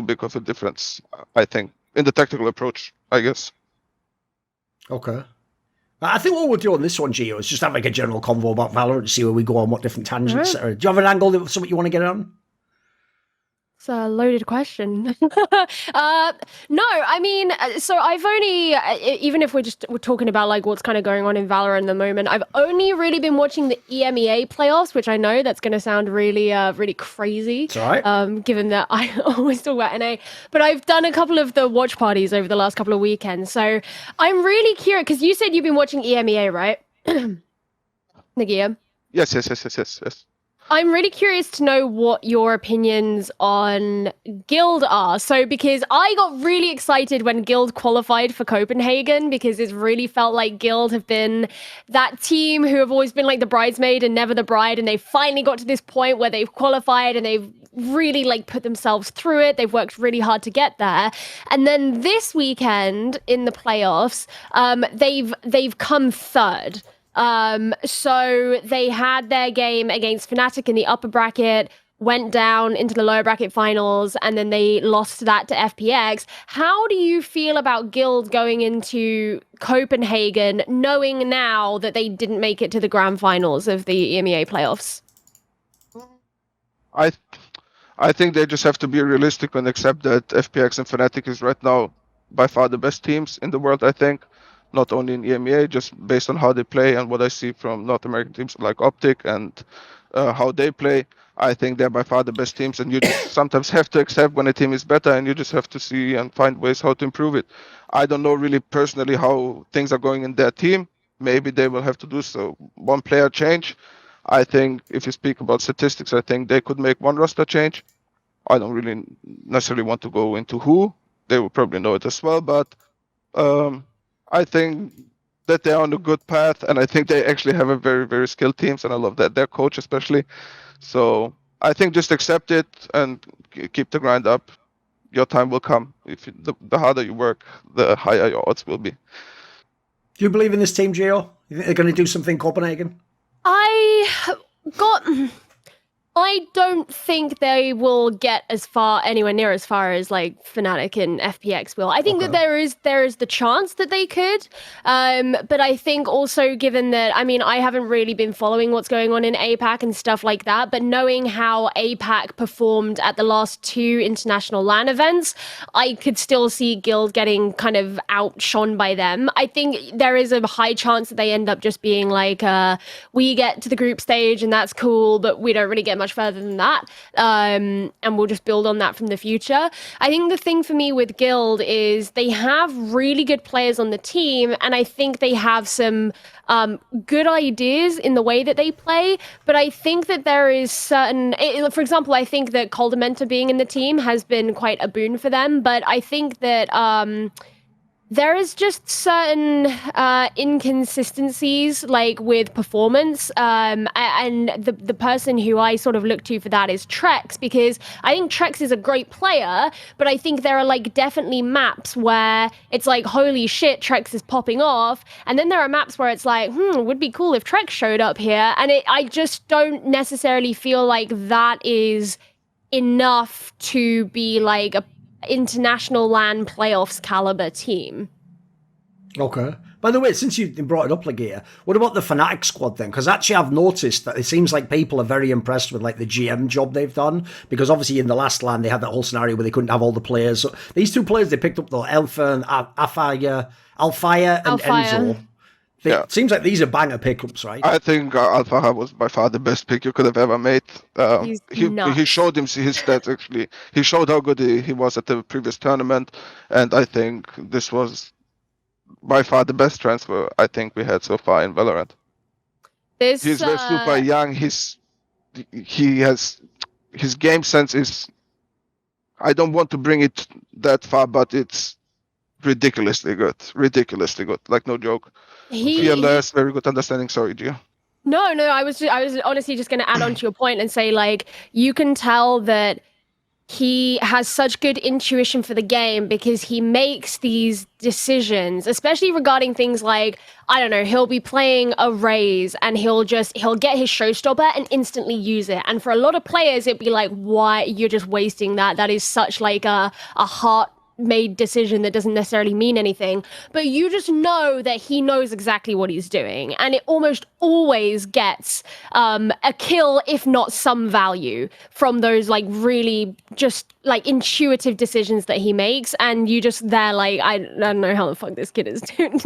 Speaker 4: big of a difference, I think, in the tactical approach, I guess.
Speaker 2: Okay. I think what we'll do on this one, Gio, is just have like a general convo about Valorant, see where we go on, what different tangents. Right. Do you have an angle, something you want to get on?
Speaker 3: It's a loaded question. No, I mean, so I've only, even if we're talking about like what's kind of going on in Valorant at the moment, I've only really been watching the EMEA playoffs, which I know that's going to sound really, really crazy.
Speaker 2: It's all right.
Speaker 3: Given that I always talk about NA, but I've done a couple of the watch parties over the last couple of weekends. So I'm really curious, because you said you've been watching EMEA, right? LEGIJA?
Speaker 4: Yes.
Speaker 3: I'm really curious to know what your opinions on Guild are. So, because I got really excited when Guild qualified for Copenhagen, because it really felt like Guild have been that team who have always been like the bridesmaid and never the bride. And they finally got to this point where they've qualified and they've really like put themselves through it. They've worked really hard to get there. And then this weekend in the playoffs, they've come third. So they had their game against Fnatic in the upper bracket, went down into the lower bracket finals, and then they lost that to FPX. How do you feel about Guild going into Copenhagen, knowing now that they didn't make it to the grand finals of the EMEA playoffs?
Speaker 4: I think they just have to be realistic and accept that FPX and Fnatic is right now by far the best teams in the world, I think. Not only in EMEA, just based on how they play and what I see from North American teams like Optic and how they play. I think they're by far the best teams, and you just sometimes have to accept when a team is better, and you just have to see and find ways how to improve it. I don't know really personally how things are going in their team. Maybe they will have to do so. One player change. I think if you speak about statistics, I think they could make one roster change. I don't really necessarily want to go into who. They will probably know it as well, but I think that they're on a good path, and I think they actually have a very, very skilled teams, and I love that, their coach especially. So I think just accept it and keep the grind up. Your time will come. The harder you work, the higher your odds will be.
Speaker 2: Do you believe in this team, Gio? You think they're going to do something in Copenhagen?
Speaker 3: I don't think they will get anywhere near as far as like Fnatic and FPX will. I think that there is the chance that they could, but I think also given that, I mean, I haven't really been following what's going on in APAC and stuff like that, but knowing how APAC performed at the last 2 international LAN events, I could still see Guild getting kind of outshone by them. I think there is a high chance that they end up just being like, we get to the group stage and that's cool, but we don't really get much further than that, and we'll just build on that from the future. I think the thing for me with Guild is they have really good players on the team, and I think they have some good ideas in the way that they play, but I think that there is certain, for example, I think that Coldamenta being in the team has been quite a boon for them, but I think that there is just certain inconsistencies, like with performance, and the person who I sort of look to for that is Trex, because I think Trex is a great player, but I think there are like definitely maps where it's like, holy shit, Trex is popping off, and then there are maps where it's like, would be cool if Trex showed up here, and I just don't necessarily feel like that is enough to be like a international LAN playoffs caliber team.
Speaker 2: Okay. By the way, since you brought it up, LEGIJA, what about the Fnatic squad then? Because actually I've noticed that it seems like people are very impressed with like the GM job they've done, because obviously in the last LAN they had that whole scenario where they couldn't have all the players. So these 2 players they picked up though, Alpha and Alfire and Enzo. It seems like these are banger pickups, right?
Speaker 4: I think Alpha was by far the best pick you could have ever made. He showed his stats, actually. He showed how good he was at the previous tournament, and I think this was by far the best transfer I think we had so far in Valorant. He's super young. His game sense is, I don't want to bring it that far, but it's ridiculously good. Like, no joke. Fearless, very good understanding. Sorry, Gio.
Speaker 3: No, I was honestly just going to add on to your point and say, like, you can tell that he has such good intuition for the game because he makes these decisions, especially regarding things like, I don't know, he'll be playing a Raze and he'll get his showstopper and instantly use it. And for a lot of players, it'd be like, why? You're just wasting that. That is such like a heart-made decision that doesn't necessarily mean anything, but you just know that he knows exactly what he's doing, and it almost always gets a kill, if not some value, from those like really just like intuitive decisions that he makes, and you just there like, I don't know how the fuck this kid is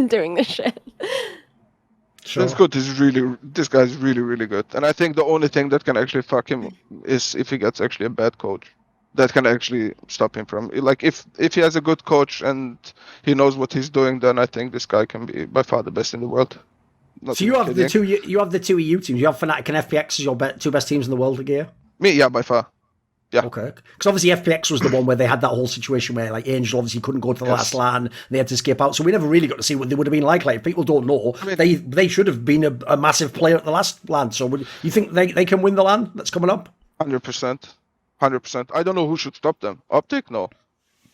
Speaker 3: doing this shit.
Speaker 2: Sure.
Speaker 4: That's good. This guy's really, really good, and I think the only thing that can actually fuck him is if he gets actually a bad coach. That can actually stop him from, like, if he has a good coach and he knows what he's doing, then I think this guy can be by far the best in the world.
Speaker 2: So you have the two EU teams. You have Fnatic and FPX as your 2 best teams in the world, LEGIJA?
Speaker 4: Me, yeah, by far. Yeah.
Speaker 2: Okay. Because obviously FPX was the one where they had that whole situation where like Angel obviously couldn't go to the last LAN, they had to skip out. So we never really got to see what they would have been like. Like, if people don't know, I mean, they should have been a massive player at the last LAN. So you think they can win the LAN that's coming up?
Speaker 4: 100%. 100%. I don't know who should stop them. Optic? No,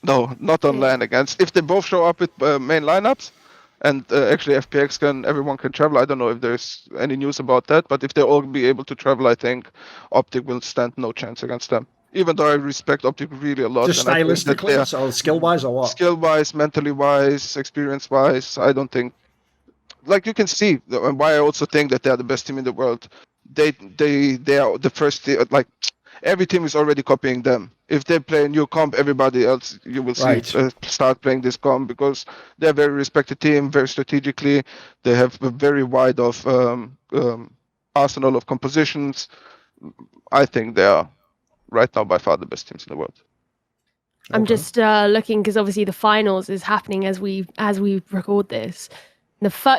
Speaker 4: not on LAN against. If they both show up with main lineups, And actually, everyone can travel. I don't know if there's any news about that, but if they all be able to travel, I think Optic will stand no chance against them. Even though I respect Optic really a lot.
Speaker 2: Just stylistically, or skill-wise, or what?
Speaker 4: Skill-wise, mentally-wise, experience-wise, I don't think. Like you can see, and why I also think that they are the best team in the world. They are the first. Like every team is already copying them. If they play a new comp, everybody else you will see start playing this comp because they're a very respected team, very strategically. They have a very wide of arsenal of compositions. I think they are right now by far the best teams in the world.
Speaker 3: I'm just looking because obviously the finals is happening as we record this.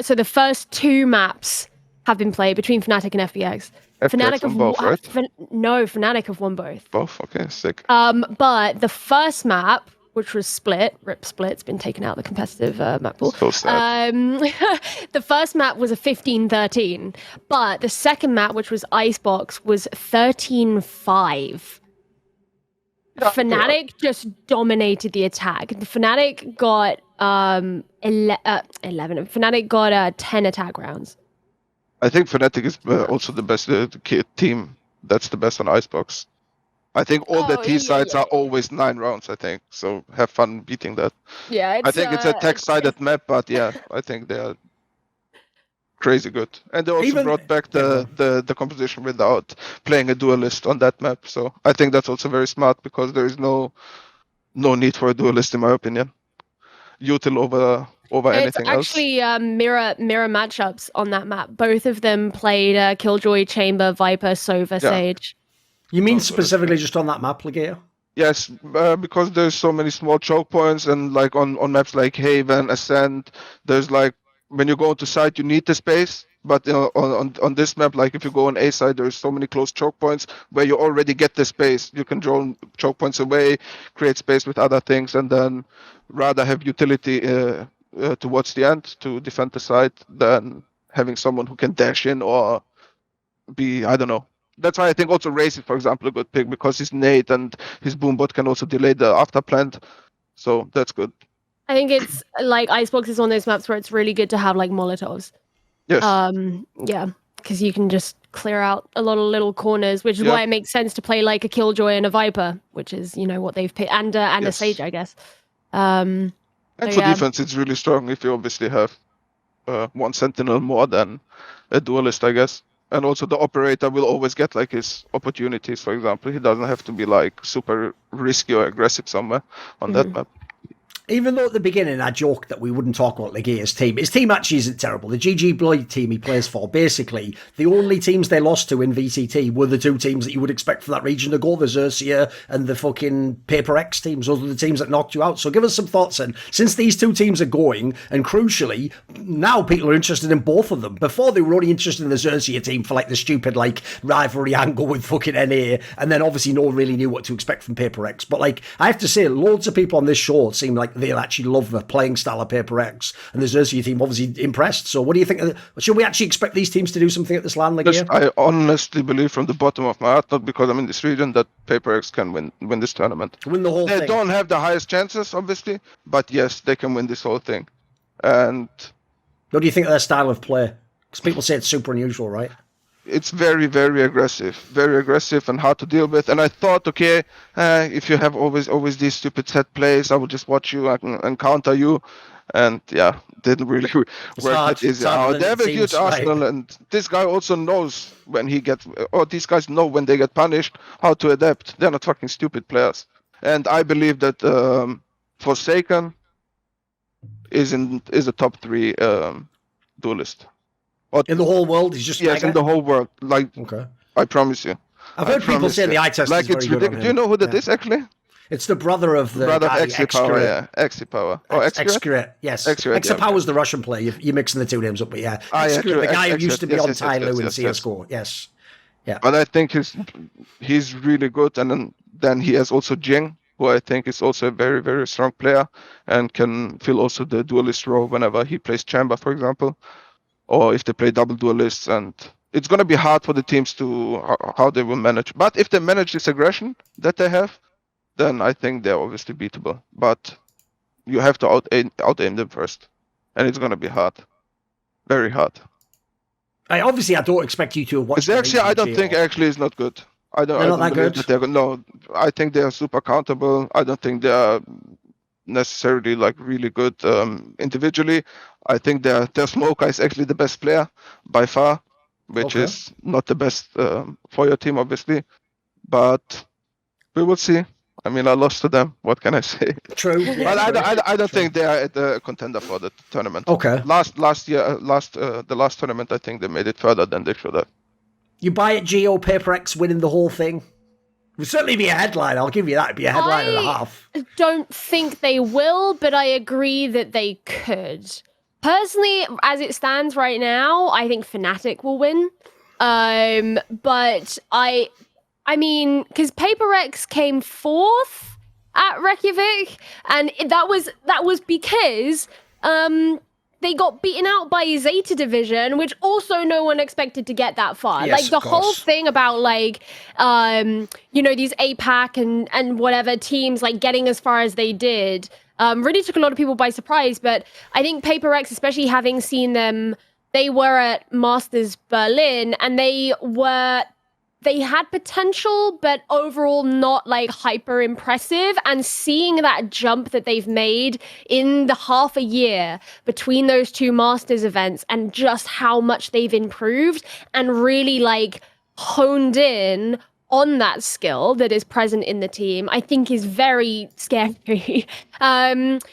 Speaker 3: So the first 2 maps have been played between Fnatic and Fpx.
Speaker 4: Fnatic have both, right?
Speaker 3: Fnatic have won both.
Speaker 4: Both, okay, sick.
Speaker 3: But the first map, which was Split, RIP Split, it's been taken out of the competitive map pool.
Speaker 4: So sad.
Speaker 3: The first map was a 15-13, but the second map, which was Icebox, was 13-5. Fnatic just dominated the attack. The Fnatic got 11. Fnatic got 10 attack rounds.
Speaker 4: I think Fnatic is also the best team. That's the best on Icebox. I think all the T sides are always 9 rounds. I think so. Have fun beating that.
Speaker 3: Yeah,
Speaker 4: I think it's a tech-sided map, but yeah, I think they are crazy good. And they also brought back the composition without playing a duelist on that map. So I think that's also very smart because there is no need for a duelist in my opinion. Util over anything else.
Speaker 3: It's actually mirror matchups on that map. Both of them played Killjoy, Chamber, Viper, Sova, Sage.
Speaker 2: You mean specifically just on that map, LEGIJA?
Speaker 4: Yes, because there's so many small choke points and like on maps like Haven, Ascent, there's like when you go to site you need the space. But on this map, like if you go on A side, there's so many close choke points where you already get the space. You can draw choke points away, create space with other things, and then rather have utility towards the end to defend the site than having someone who can dash in or be, I don't know. That's why I think also Race is, for example, a good pick because his nade and his boombot can also delay the after plant. So that's good.
Speaker 3: I think it's like Icebox is one of those maps where it's really good to have like Molotovs.
Speaker 4: Yes.
Speaker 3: Yeah, because you can just clear out a lot of little corners, which is why it makes sense to play like a Killjoy and a Viper, which is what they've picked, and a Sage, I guess.
Speaker 4: And for defense, it's really strong if you obviously have one Sentinel more than a duelist, I guess. And also the operator will always get like his opportunities. For example, he doesn't have to be like super risky or aggressive somewhere on that map.
Speaker 2: Even though at the beginning I joked that we wouldn't talk about LEGIJA's team, his team actually isn't terrible. The GG Blood team he plays for, basically, the only teams they lost to in VCT were the 2 teams that you would expect from that region to go, the Xerxia and the fucking Paper X teams. Those are the teams that knocked you out. So give us some thoughts then. Since these 2 teams are going, and crucially, now people are interested in both of them. Before they were only interested in the Xerxia team for like the stupid like rivalry angle with fucking NA, and then obviously no one really knew what to expect from Paper X. But like, I have to say, loads of people on this show seem like they'll actually love the playing style of Paper X, and the Xerxia team obviously impressed. So what do you think? Should we actually expect these teams to do something at this LAN LEGIJA?
Speaker 4: I honestly believe from the bottom of my heart, not because I'm in this region, that Paper X can win this tournament.
Speaker 2: Win the whole thing.
Speaker 4: They don't have the highest chances, obviously, but yes, they can win this whole thing. And
Speaker 2: what do you think of their style of play? Because people say it's super unusual, right?
Speaker 4: It's very, very aggressive and hard to deal with. And I thought, okay, if you have always these stupid set plays, I will just watch you and counter you. And yeah, didn't really work that easy. They have a huge arsenal, and this guy also knows when he gets, or these guys know when they get punished, how to adapt. They're not fucking stupid players. And I believe that Forsaken is a top 3 duelist.
Speaker 2: In the whole world, he's just
Speaker 4: in the whole world. Like,
Speaker 2: okay,
Speaker 4: I promise you.
Speaker 2: I've heard people say the eye test
Speaker 4: like
Speaker 2: is very good on him.
Speaker 4: Do you know who that is actually?
Speaker 2: It's the brother of the
Speaker 4: Exipower, yeah. Exipower. Oh,
Speaker 2: Excurate, yes. Exipower is the Russian player. You're mixing the 2 names up, but yeah. Excurate, the guy who used to be on Tyloo in CSGO, yes. Yeah.
Speaker 4: But I think he's really good, and then he has also Jing, who I think is also a very, very strong player, and can fill also the duelist role whenever he plays Chamber, for example. Or if they play double duelists, and it's going to be hard for the teams to how they will manage. But if they manage this aggression that they have, then I think they're obviously beatable. But you have to out aim them first. and it's gonna be hard, very hard.
Speaker 2: Obviously, I don't expect you to watch.
Speaker 4: Xerxia, I don't think actually is not good. I don't.
Speaker 2: They're not that good.
Speaker 4: No, I think they are super countable. I don't think they are necessarily like really good individually. I think their Smoker is actually the best player by far, which is not the best for your team, obviously. But we will see. I mean, I lost to them. What can I say?
Speaker 2: True.
Speaker 4: But I don't think they are the contender for the tournament.
Speaker 2: Okay.
Speaker 4: Last year, the last tournament, I think they made it further than they should have.
Speaker 2: You buy it, Geo PaperX winning the whole thing? It would certainly be a headline. I'll give you that. It'd be a headline and a half.
Speaker 3: I don't think they will, but I agree that they could. Personally, as it stands right now, I think Fnatic will win. But I mean, because PaperX came 4th at Reykjavik, and that was because they got beaten out by Zeta Division, which also no one expected to get that far.
Speaker 2: Yes,
Speaker 3: like the whole thing about like, you know, these APAC and whatever teams like getting as far as they did, really took a lot of people by surprise. But I think PaperX, especially having seen them, they were at Masters Berlin and they had potential, but overall not like hyper impressive. And seeing that jump that they've made in the half a year between those two Masters events and just how much they've improved and really like honed in on that skill that is present in the team, I think is very scary. And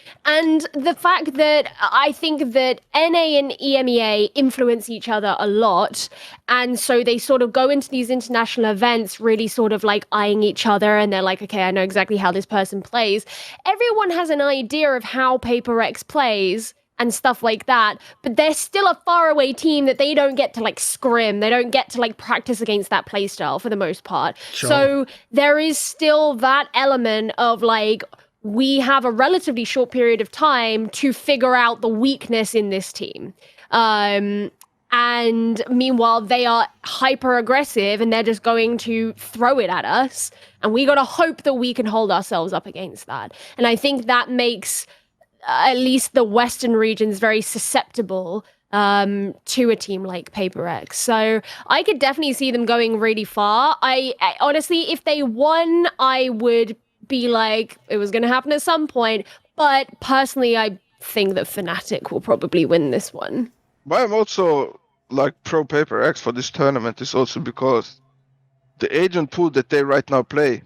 Speaker 3: the fact that I think that NA and EMEA influence each other a lot. And so they sort of go into these international events really sort of like eyeing each other. And they're like, okay, I know exactly how this person plays. Everyone has an idea of how PaperX plays and stuff like that, but they're still a faraway team that they don't get to like scrim, they don't get to like practice against that playstyle for the most part. Sure. So there is still that element of like, we have a relatively short period of time to figure out the weakness in this team. And meanwhile, they are hyper aggressive and they're just going to throw it at us. And we got to hope that we can hold ourselves up against that. And I think that makes at least the Western regions very susceptible to a team like PaperX. So I could definitely see them going really far. I honestly, if they won, I would be like, it was going to happen at some point. But personally, I think that Fnatic will probably win this one.
Speaker 4: Why I'm also like pro PaperX for this tournament is also because the agent pool that they right now play,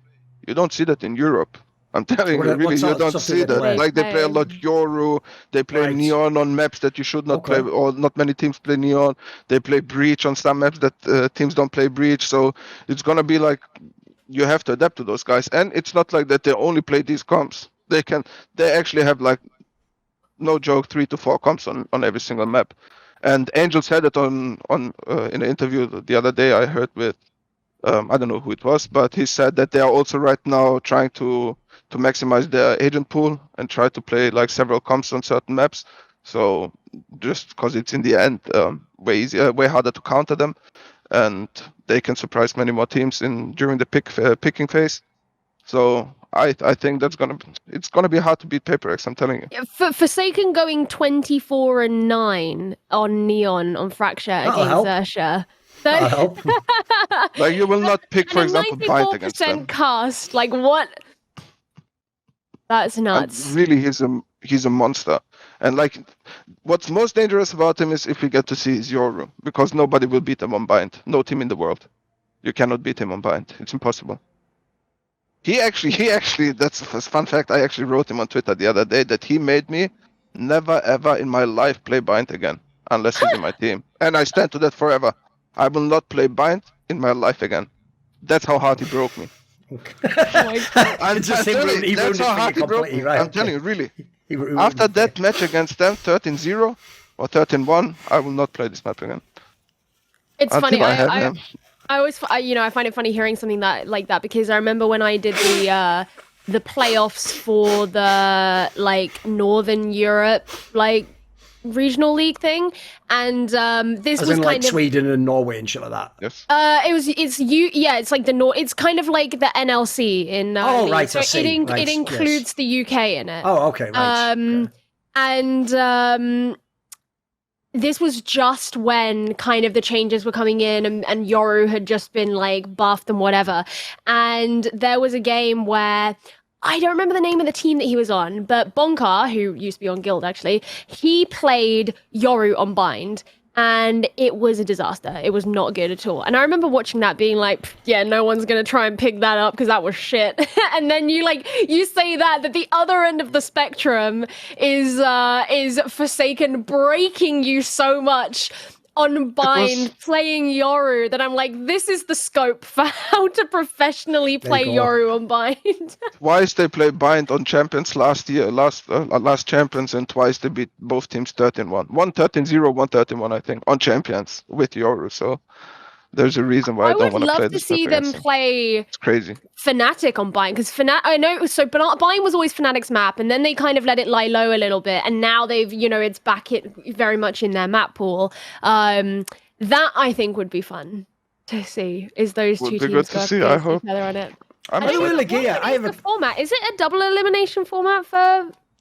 Speaker 4: you don't see that in Europe. I'm telling you, really, you don't see that. Like, they play a lot Yoru, they play Neon on maps that you should not play, or not many teams play Neon. They play Breach on some maps that teams don't play Breach. So it's going to be like, you have to adapt to those guys. And it's not like that they only play these comps. They actually have, like, no joke, 3 to 4 comps on every single map. And Angel said it in an interview the other day I heard with, I don't know who it was, but he said that they are also right now trying to maximize their agent pool and try to play like several comps on certain maps. So just because it's in the end way easier, way harder to counter them, and they can surprise many more teams during the picking phase. So I think it's gonna be hard to beat PaperX. I'm telling you.
Speaker 3: Forsaken going 24-9 on Neon on Fracture against Xerxia. So
Speaker 4: like, you will not pick, for example, Bind against them.
Speaker 3: 94% cast. Like, what? That's nuts.
Speaker 4: And really, he's a monster. And like, what's most dangerous about him is if we get to see his Yoru, because nobody will beat him on Bind. No team in the world. You cannot beat him on Bind. It's impossible. He actually, that's a fun fact. I actually wrote him on Twitter the other day that he made me never ever in my life play Bind again, unless he's in my team. And I stand to that forever. I will not play Bind in my life again. That's how hard he broke me. I'm telling you, that's how hard he broke me. I'm telling you, really. After that match against them, 13-0 or 13-1, I will not play this map again.
Speaker 3: It's funny. I always, I find it funny hearing something like that, because I remember when I did the playoffs for the like Northern Europe like regional league thing, and this
Speaker 2: as
Speaker 3: was
Speaker 2: in,
Speaker 3: kind
Speaker 2: like,
Speaker 3: of
Speaker 2: Sweden and Norway and shit like that.
Speaker 4: Yes.
Speaker 3: It's like it's kind of like the NLC in
Speaker 2: right,
Speaker 3: so
Speaker 2: I see.
Speaker 3: it includes the UK in it.
Speaker 2: Oh, okay, right.
Speaker 3: And this was just when kind of the changes were coming in and Yoru had just been like buffed and whatever. And there was a game where I don't remember the name of the team that he was on, but Bonkar, who used to be on Guild actually, he played Yoru on Bind. And it was a disaster. It was not good at all. And I remember watching that being like, yeah, no one's going to try and pick that up because that was shit. And then you say that the other end of the spectrum is Forsaken breaking you so much on Bind playing Yoru that I'm like, this is the scope for how to professionally play Yoru on Bind.
Speaker 4: Twice they played Bind on Champions last year, last Champions, and twice they beat both teams 13-1. One 13-0, one 13-1, I think, on Champions with Yoru. So there's a reason why I don't want to play this.
Speaker 3: I would love to see them play
Speaker 4: it's crazy.
Speaker 3: Fnatic on Bind, because I know it was so, but Bind was always Fnatic's map, and then they kind of let it lie low a little bit, and now they've, it's back very much in their map pool. That I think would be fun to see, is those two teams
Speaker 4: good to see, I hope.
Speaker 3: Together on it.
Speaker 2: LEGIJA, I have
Speaker 3: the format. Is it a double elimination format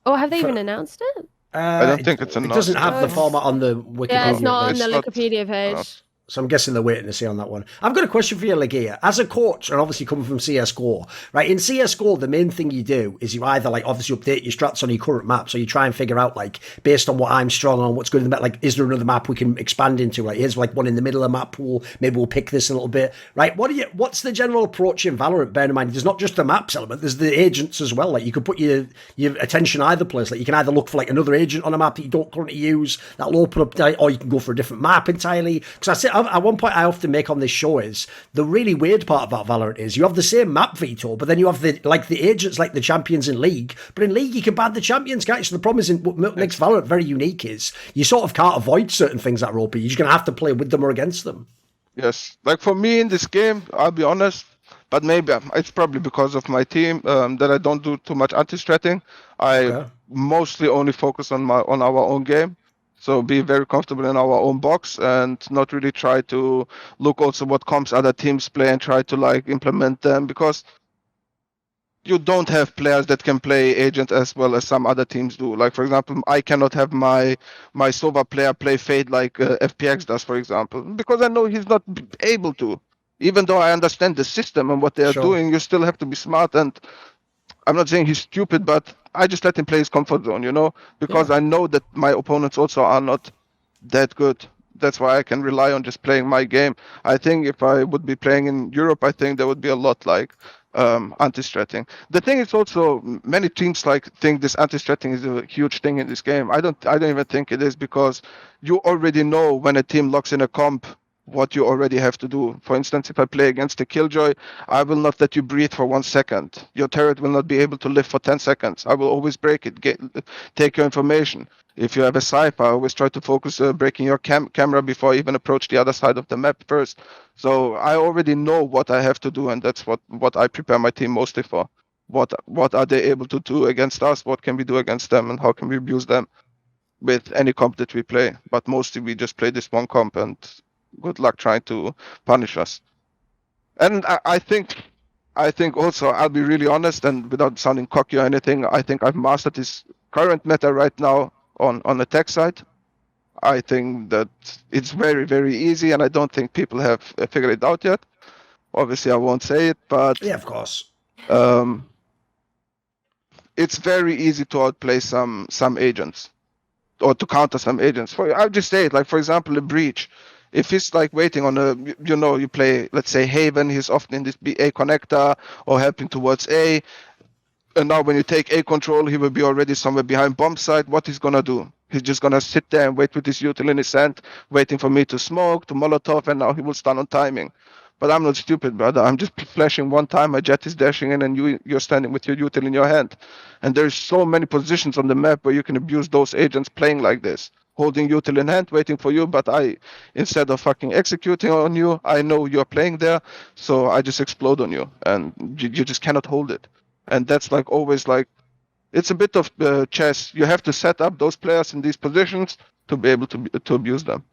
Speaker 3: or have they even announced it?
Speaker 4: I don't think it's announced.
Speaker 2: It doesn't have the format on the Wikipedia.
Speaker 3: Yeah, it's not on the Wikipedia page.
Speaker 2: So I'm guessing they're waiting to see on that one. I've got a question for you, LEGIJA. As a coach, and obviously coming from CSGO, right? In CSGO, the main thing you do is you either obviously update your strats on your current map. So you try and figure out based on what I'm strong on, what's good in the map, is there another map we can expand into? Here's one in the middle of the map pool. Maybe we'll pick this a little bit, right? What's the general approach in Valorant? Bearing in mind, there's not just the maps element, there's the agents as well. You could put your attention either place. You can either look for another agent on a map that you don't currently use, that'll open up, or you can go for a different map entirely. Because at one point I often make on this show is the really weird part about Valorant is you have the same map veto, but then you have the agents like the champions in League. But in League you can ban the champions, can't you? So the problem is what makes Valorant very unique is you sort of can't avoid certain things that are OP. You're just gonna have to play with them or against them.
Speaker 4: Yes, for me in this game, I'll be honest, but maybe it's probably because of my team that I don't do too much anti-stratting. I mostly only focus on our own game. So be very comfortable in our own box and not really try to look also what comps other teams play and try to implement them, because you don't have players that can play agent as well as some other teams do. For example, I cannot have my Sova player play Fade like FPX does, for example, because I know he's not able to. Even though I understand the system and what they are doing, you still have to be smart. And I'm not saying he's stupid, but I just let him play his comfort zone, because I know that my opponents also are not that good. That's why I can rely on just playing my game. I think if I would be playing in Europe, I think there would be a lot anti-stratting. The thing is also many teams think this anti-stratting is a huge thing in this game. I don't even think it is, because you already know when a team locks in a comp what you already have to do. For instance, if I play against a Killjoy, I will not let you breathe for 1 second. Your turret will not be able to live for 10 seconds. I will always break it, take your information. If you have a Cypher, I always try to focus breaking your camera before I even approach the other side of the map first. So I already know what I have to do, and that's what I prepare my team mostly for. What are they able to do against us? What can we do against them, and how can we abuse them with any comp that we play? But mostly we just play this one comp, and good luck trying to punish us. And I think also, I'll be really honest, and without sounding cocky or anything, I think I've mastered this current meta right now on the tech side. I think that it's very, very easy, and I don't think people have figured it out yet. Obviously, I won't say it, but
Speaker 2: yeah, of course.
Speaker 4: It's very easy to outplay some agents, or to counter some agents. I'll just say it, for example, a breach. If he's waiting on you play, let's say Haven, he's often in this A connector or helping towards A. And now when you take A control, he will be already somewhere behind bomb site. What he's going to do? He's just going to sit there and wait with his util in his hand, waiting for me to smoke, to Molotov, and now he will stun on timing. But I'm not stupid, brother. I'm just flashing one time, my jet is dashing in, and you're standing with your util in your hand. And there's so many positions on the map where you can abuse those agents playing like this. Holding util in hand, waiting for you, but instead of fucking executing on you, I know you're playing there, so I just explode on you, and you just cannot hold it. And that's always it's a bit of chess. You have to set up those players in these positions to be able to abuse them.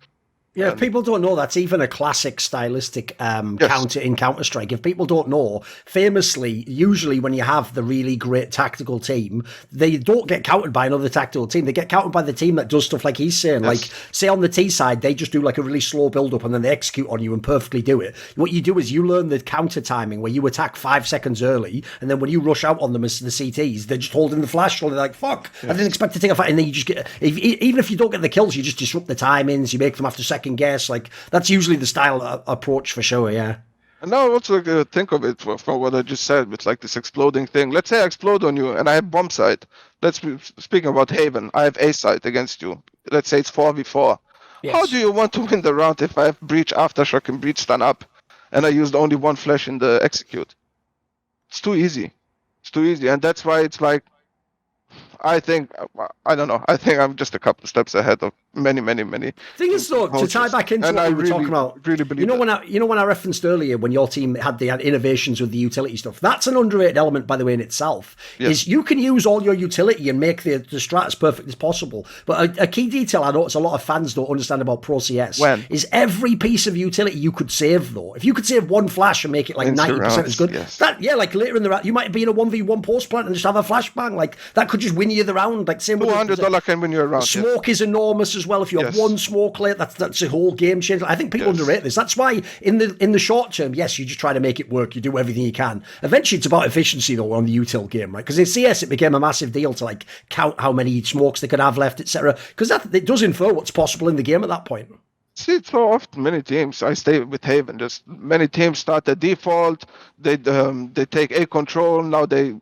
Speaker 2: Yeah, if people don't know, that's even a classic stylistic counter in Counter-Strike. If people don't know, famously, usually when you have the really great tactical team, they don't get countered by another tactical team. They get countered by the team that does stuff like he's saying. Like, say on the T side, they just do like a really slow build-up and then they execute on you and perfectly do it. What you do is you learn the counter timing where you attack 5 seconds early, and then when you rush out on them as the CTs, they're just holding the flash, so they're like, fuck, I didn't expect to take a fight, and then you just get, even if you don't get the kills, you just disrupt the timings, you make them after second guess. Like, that's usually the style approach for sure. Yeah.
Speaker 4: And now also think of it from what I just said with like this exploding thing. Let's say I explode on you and I have bomb site. Speaking about Haven, I have A site against you. Let's say it's 4v4. Yes. How do you want to win the round if I have breach aftershock and breach stun up and I used only one flash in the execute? It's too easy. It's too easy, and that's why it's like, I think I'm just a couple of steps ahead of many.
Speaker 2: Thing is, though, to tie back into what we were talking about,
Speaker 4: really believe
Speaker 2: when I referenced earlier when your team had innovations with the utility stuff, that's an underrated element, by the way, in itself. Yes. Is you can use all your utility and make the strat as perfect as possible. But a key detail I notice a lot of fans don't understand about Pro CS is every piece of utility you could save, though. If you could save one flash and make it like 90% as good, like later in the round, you might be in a 1v1 post plant and just have a flashbang. Like, that could just win you the round. Like, same with
Speaker 4: $200 can win you a round.
Speaker 2: Smoke is enormous as well. If you have one smoke late, that's a whole game changer. I think people underrate this. That's why in the short term, yes, you just try to make it work. You do everything you can. Eventually, it's about efficiency though on the util game, right? Because in CS, it became a massive deal to like count how many smokes they could have left, etc. Because it does infer what's possible in the game at that point.
Speaker 4: See, so often many teams, I stay with Haven, just many teams start at default, they take A control, now they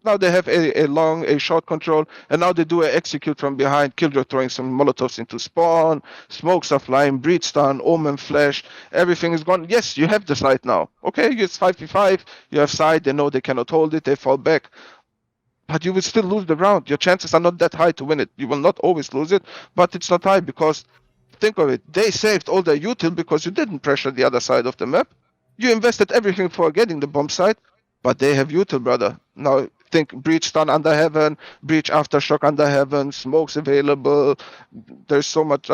Speaker 4: have a short control, and now they do an execute from behind, Killjoy throwing some molotovs into spawn, smokes are flying, breach stun, omen flash, everything is gone. Yes, you have the site now. Okay, it's 5v5, you have side, they know they cannot hold it, they fall back. But you will still lose the round. Your chances are not that high to win it. You will not always lose it, but it's not high because, think of it, they saved all their util because you didn't pressure the other side of the map. You invested everything for getting the bomb site, but they have util, brother. Now, think breach stun under heaven, breach aftershock under heaven, smokes available. There's so much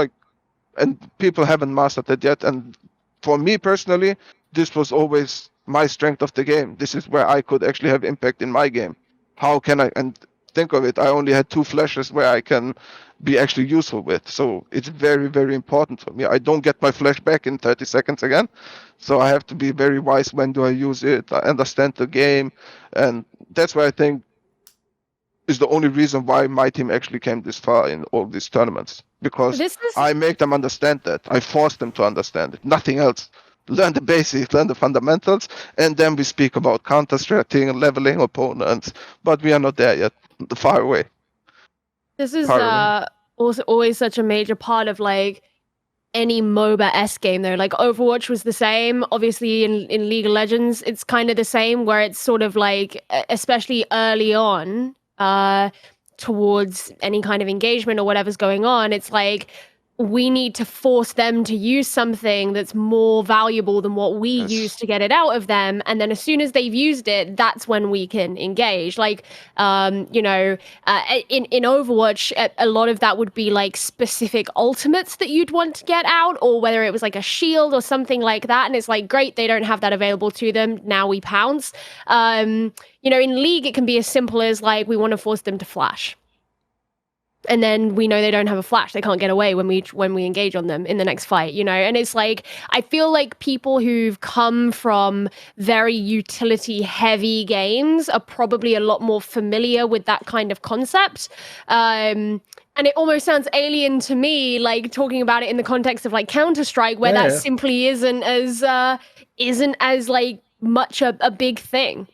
Speaker 4: and people haven't mastered it yet. And for me personally, this was always my strength of the game. This is where I could actually have impact in my game. How can I? And think of it, I only had 2 flashes where I can be actually useful with. So it's very, very important for me. I don't get my flash back in 30 seconds again. So I have to be very wise when do I use it. I understand the game. And that's why I think is the only reason why my team actually came this far in all these tournaments. Because I make them understand that. I force them to understand it. Nothing else. Learn the basics, learn the fundamentals, and then we speak about counter-strategy and leveling opponents. But we are not there yet. Far away.
Speaker 3: This is also always such a major part of like any MOBA-esque game though. Like Overwatch was the same. Obviously in League of Legends, it's kind of the same where it's sort of like, especially early on, towards any kind of engagement or whatever's going on, it's like we need to force them to use something that's more valuable than what we use to get it out of them. And then as soon as they've used it, that's when we can engage. Like, in Overwatch, a lot of that would be like specific ultimates that you'd want to get out, or whether it was like a shield or something like that. And it's like, great, they don't have that available to them. Now we pounce. In League, it can be as simple as like, we want to force them to flash. And then we know they don't have a flash. They can't get away when we engage on them in the next fight, And it's like, I feel like people who've come from very utility-heavy games are probably a lot more familiar with that kind of concept. And it almost sounds alien to me, like talking about it in the context of like Counter-Strike, where that simply isn't as like much a big thing.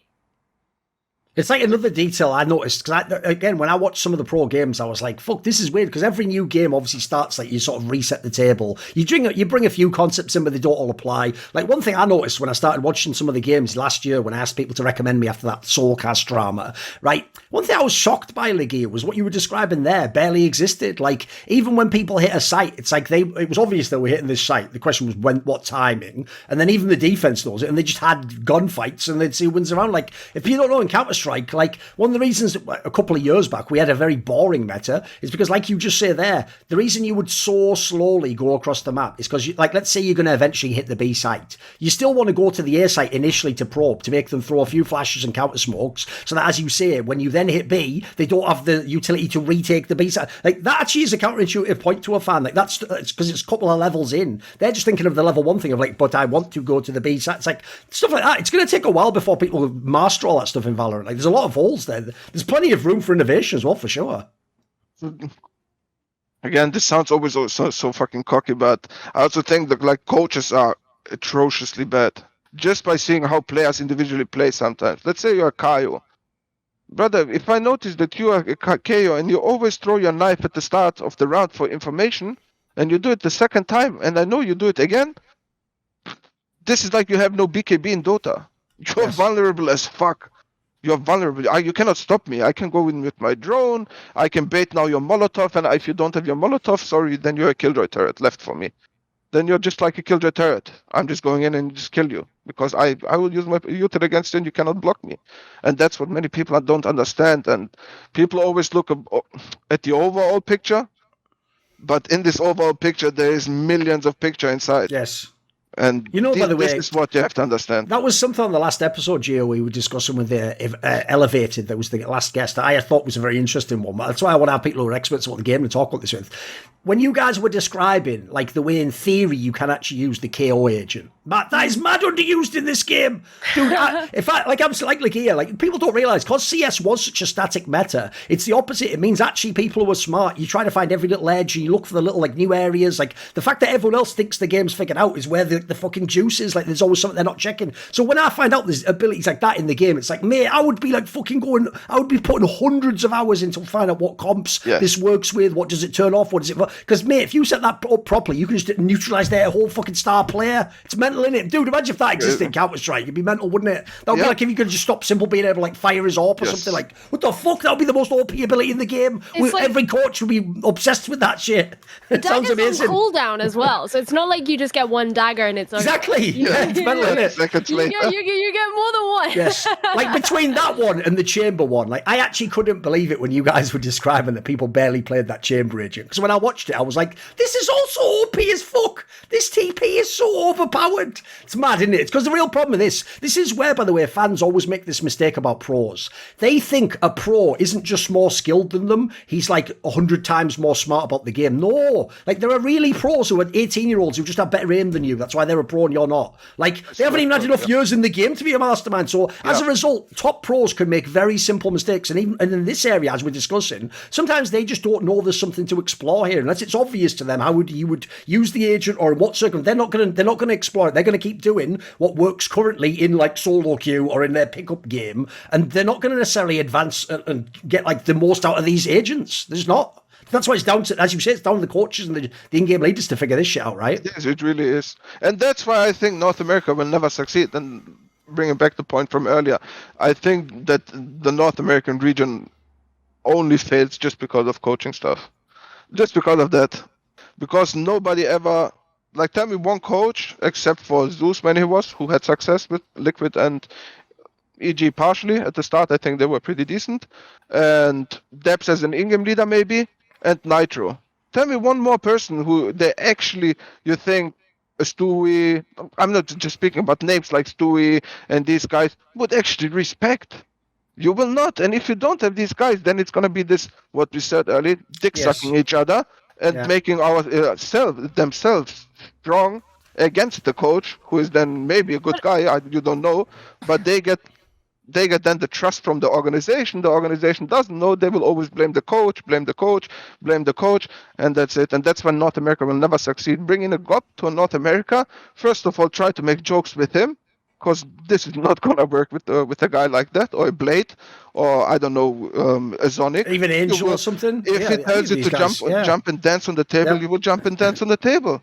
Speaker 2: It's like another detail I noticed, because again, when I watched some of the pro games, I was like, fuck, this is weird, because every new game obviously starts like you sort of reset the table. You bring a few concepts in, but they don't all apply. Like one thing I noticed when I started watching some of the games last year, when I asked people to recommend me after that Soulcast drama, right? One thing I was shocked by LEGIJA was what you were describing there barely existed. Like, even when people hit a site, it's like it was obvious they were hitting this site. The question was what timing? And then even the defense knows it, and they just had gunfights, and they'd see who wins around. Like, if you don't know, in Counter-Strike, Counter-Strike, like, one of the reasons that a couple of years back we had a very boring meta is because, like you just say there, the reason you would so slowly go across the map is because, like, let's say you're going to eventually hit the B site. You still want to go to the A site initially to probe, to make them throw a few flashes and counter smokes, so that, as you say, when you then hit B, they don't have the utility to retake the B site. Like, that actually is a counterintuitive point to a fan. Like, that's because it's a couple of levels in. They're just thinking of the level 1 thing of, like, but I want to go to the B site. It's like, stuff like that. It's going to take a while before people master all that stuff in Valorant. Like, there's a lot of holes there. There's plenty of room for innovation as well, for sure.
Speaker 4: Again, this sounds always so fucking cocky, but I also think that, like, coaches are atrociously bad. Just by seeing how players individually play sometimes. Let's say you're a Kaio. Brother, if I notice that you are a KO and you always throw your knife at the start of the round for information, and you do it the second time, and I know you do it again, this is like you have no BKB in Dota. You're vulnerable as fuck. You're vulnerable. You cannot stop me. I can go in with my drone. I can bait now your Molotov, and if you don't have your Molotov, sorry, then you're a Killjoy turret left for me. Then you're just like a Killjoy turret. I'm just going in and just kill you because I will use my util against you and you cannot block me. And that's what many people don't understand. And people always look at the overall picture, but in this overall picture, there is millions of pictures inside.
Speaker 2: Yes.
Speaker 4: And
Speaker 2: you know, by the way,
Speaker 4: this is what you have to understand.
Speaker 2: That was something on the last episode, Gio, we were discussing with Elevated. That was the last guest that I thought was a very interesting one. That's why I want to have people who are experts about the game to talk about this with. When you guys were describing, like, the way in theory you can actually use the KO agent, Matt, that is mad underused in this game. Dude, I'm like LEGIJA, like, people don't realise, because CS was such a static meta, it's the opposite. It means actually people who are smart, you try to find every little edge, and you look for the little, like, new areas. Like, the fact that everyone else thinks the game's figured out is where the fucking juice is. Like, there's always something they're not checking. So when I find out there's abilities like that in the game, it's like, mate, I would be like fucking I would be putting hundreds of hours into find out what comps this works with, what does it turn off, what does it, because, mate, if you set that up properly, you can just neutralise their whole fucking star player. It's mental, innit? Dude, imagine if that existed in Counter-Strike. It'd be mental, wouldn't it? That would be like if you could just stop Simple being able to, like, fire his AWP or something. Like, what the fuck? That would be the most OP ability in the game. Like, every coach would be obsessed with that shit. It sounds amazing.
Speaker 3: On cooldown as well, so it's not like you just get one dagger and it's
Speaker 2: exactly. It's mental, innit?
Speaker 3: You get more than one.
Speaker 2: Yes. Like, between that one and the chamber one, like, I actually couldn't believe it when you guys were describing that people barely played that chamber agent. Because when I watched it, I was like, this is also OP as fuck. This TP is so overpowered. It's mad, isn't it? It's because the real problem with this is where, by the way, fans always make this mistake about pros. They think a pro isn't just more skilled than them. He's like 100 times more smart about the game. No. Like, there are really pros who are 18-year-olds who just have better aim than you. That's why they're a pro and you're not. Like, they haven't even had enough years in the game to be a mastermind. So, as a result, top pros can make very simple mistakes. And in this area, as we're discussing, sometimes they just don't know there's something to explore here. Unless it's obvious to them how you would use the agent or in what circumstance. They're not going to explore it. They're going to keep doing what works currently in, like, solo queue or in their pickup game. And they're not going to necessarily advance and get, like, the most out of these agents. There's not. That's why it's down to, as you say, it's down to the coaches and the in-game leaders to figure this shit out, right?
Speaker 4: Yes, it really is. And that's why I think North America will never succeed. And bringing back the point from earlier, I think that the North American region only fails just because of coaching stuff. Just because of that. Because nobody ever, like, tell me one coach, except for Zeus when he was, who had success with Liquid and EG partially at the start. I think they were pretty decent. And Debs as an in-game leader maybe, and Nitro. Tell me one more person who they actually, you think, a Stewie, I'm not just speaking about names like Stewie and these guys, would actually respect. You will not. And if you don't have these guys, then it's going to be this, what we said earlier, dick-sucking each other and making themselves strong against the coach, who is then maybe a good guy, you don't know, but they get then the trust from the organization. The organization doesn't know. They will always blame the coach, and that's it. And that's when North America will never succeed. Bringing a Goff to North America, first of all, try to make jokes with him, because this is not going to work with a guy like that, or a Blade, or I don't know, a Zonic.
Speaker 2: Even Angel or something.
Speaker 4: If he tells you to jump and dance on the table, you will jump and dance on the table.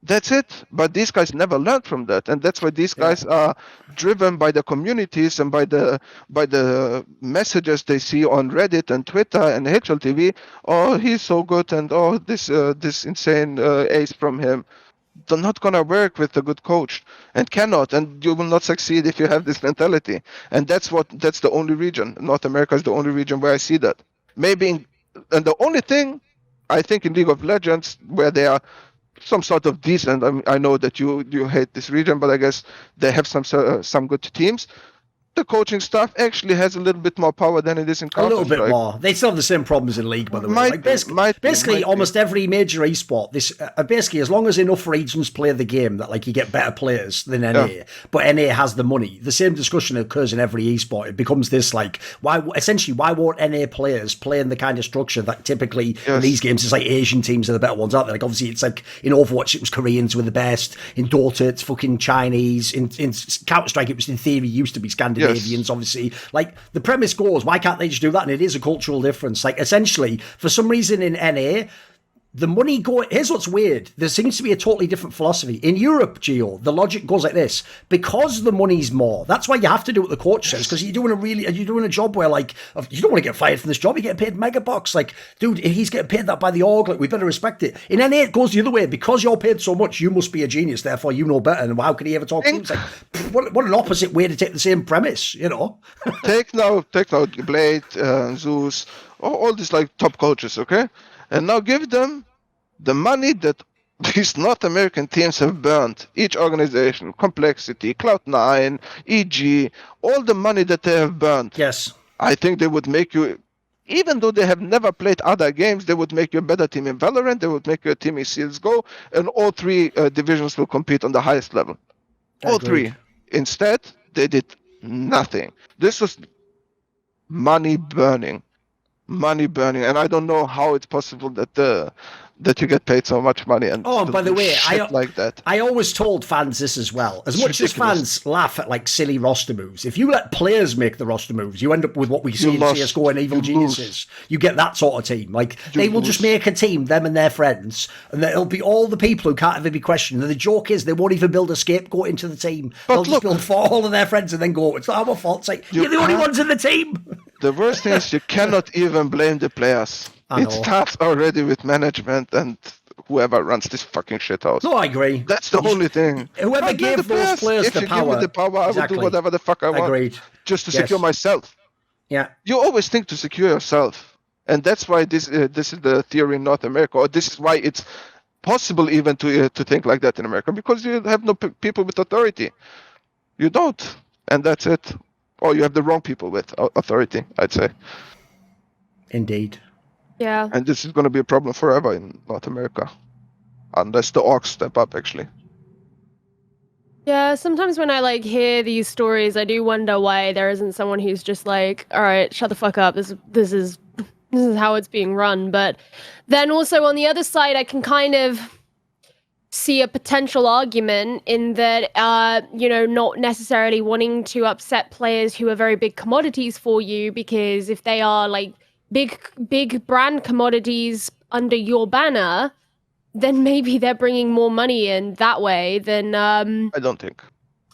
Speaker 4: That's it. But these guys never learned from that, and that's why these guys are driven by the communities and by the messages they see on Reddit and Twitter and HLTV. Oh, he's so good, and oh, this insane ace from him. not gonna work with a good coach, and cannot, and you will not succeed if you have this mentality. And that's the only region. North America is the only region where I see that. Maybe, and the only thing I think in League of Legends where they are some sort of decent. I know that you hate this region, but I guess they have some good teams. The coaching staff actually has a little bit more power than it is in Counter-Strike.
Speaker 2: A little bit more. They still have the same problems in League, by the way. Basically, almost every major esport, basically, as long as enough regions play the game, that like you get better players than NA, but NA has the money. The same discussion occurs in every esport. It becomes this like, why won't NA players play in the kind of structure that typically in these games is like Asian teams are the better ones, aren't they? Like obviously it's like in Overwatch it was Koreans were the best. In Dota it's fucking Chinese. In Counter-Strike it was in theory used to be Scandinavian. Obviously, like the premise goes, why can't they just do that? And it is a cultural difference. Like essentially, for some reason in NA, the money here's what's weird. There seems to be a totally different philosophy. In Europe, Gio, the logic goes like this. Because the money's more, that's why you have to do what the coach says, because you're doing a job where like, you don't want to get fired from this job, you're getting paid mega bucks. Like, dude, if he's getting paid that by the org, like, we better respect it. In NA, it goes the other way. Because you're paid so much, you must be a genius, therefore you know better. And how can he ever talk to you? It's like, what an opposite way to take the same premise, you know?
Speaker 4: take now Blade, Zeus, all these like top coaches, okay? And now give them the money that these North American teams have burned. Each organization, Complexity, Cloud9, EG, all the money that they have burned.
Speaker 2: Yes.
Speaker 4: I think they would make you, even though they have never played other games, they would make you a better team in Valorant, they would make you a team in CSGO, and all three divisions will compete on the highest level. All three. Instead, they did nothing. This was money burning. And I don't know how it's possible that you get paid so much money and
Speaker 2: by the way,
Speaker 4: like that.
Speaker 2: I always told fans this as well. As much as fans laugh at like silly roster moves, if you let players make the roster moves, you end up with what we see in CSGO and Evil Geniuses. You get that sort of team. Like they will just make a team, them and their friends, and it'll be all the people who can't ever be questioned. And the joke is they won't even build a scapegoat into the team. They'll just build for all of their friends and then go, it's not our fault. It's like, you're the only ones in the team.
Speaker 4: The worst thing is you cannot even blame the players. It starts already with management and whoever runs this fucking shit house.
Speaker 2: No, I agree.
Speaker 4: That's the only thing.
Speaker 2: Whoever gave those players the power.
Speaker 4: If you give me the power,
Speaker 2: exactly.
Speaker 4: I will do whatever the fuck I want.
Speaker 2: Agreed.
Speaker 4: Just to secure myself.
Speaker 2: Yeah.
Speaker 4: You always think to secure yourself. And that's why this is the theory in North America. Or this is why it's possible even to think like that in America. Because you have no people with authority. You don't. And that's it. Or you have the wrong people with authority, I'd say.
Speaker 2: Indeed.
Speaker 3: Yeah.
Speaker 4: And this is going to be a problem forever in North America. Unless the orcs step up, actually.
Speaker 3: Yeah, sometimes when I like hear these stories, I do wonder why there isn't someone who's just like, all right, shut the fuck up. This is how it's being run. But then also on the other side, I can kind of see a potential argument in that, not necessarily wanting to upset players who are very big commodities for you, because if they are like big brand commodities under your banner, then maybe they're bringing more money in that way than.
Speaker 4: I don't think.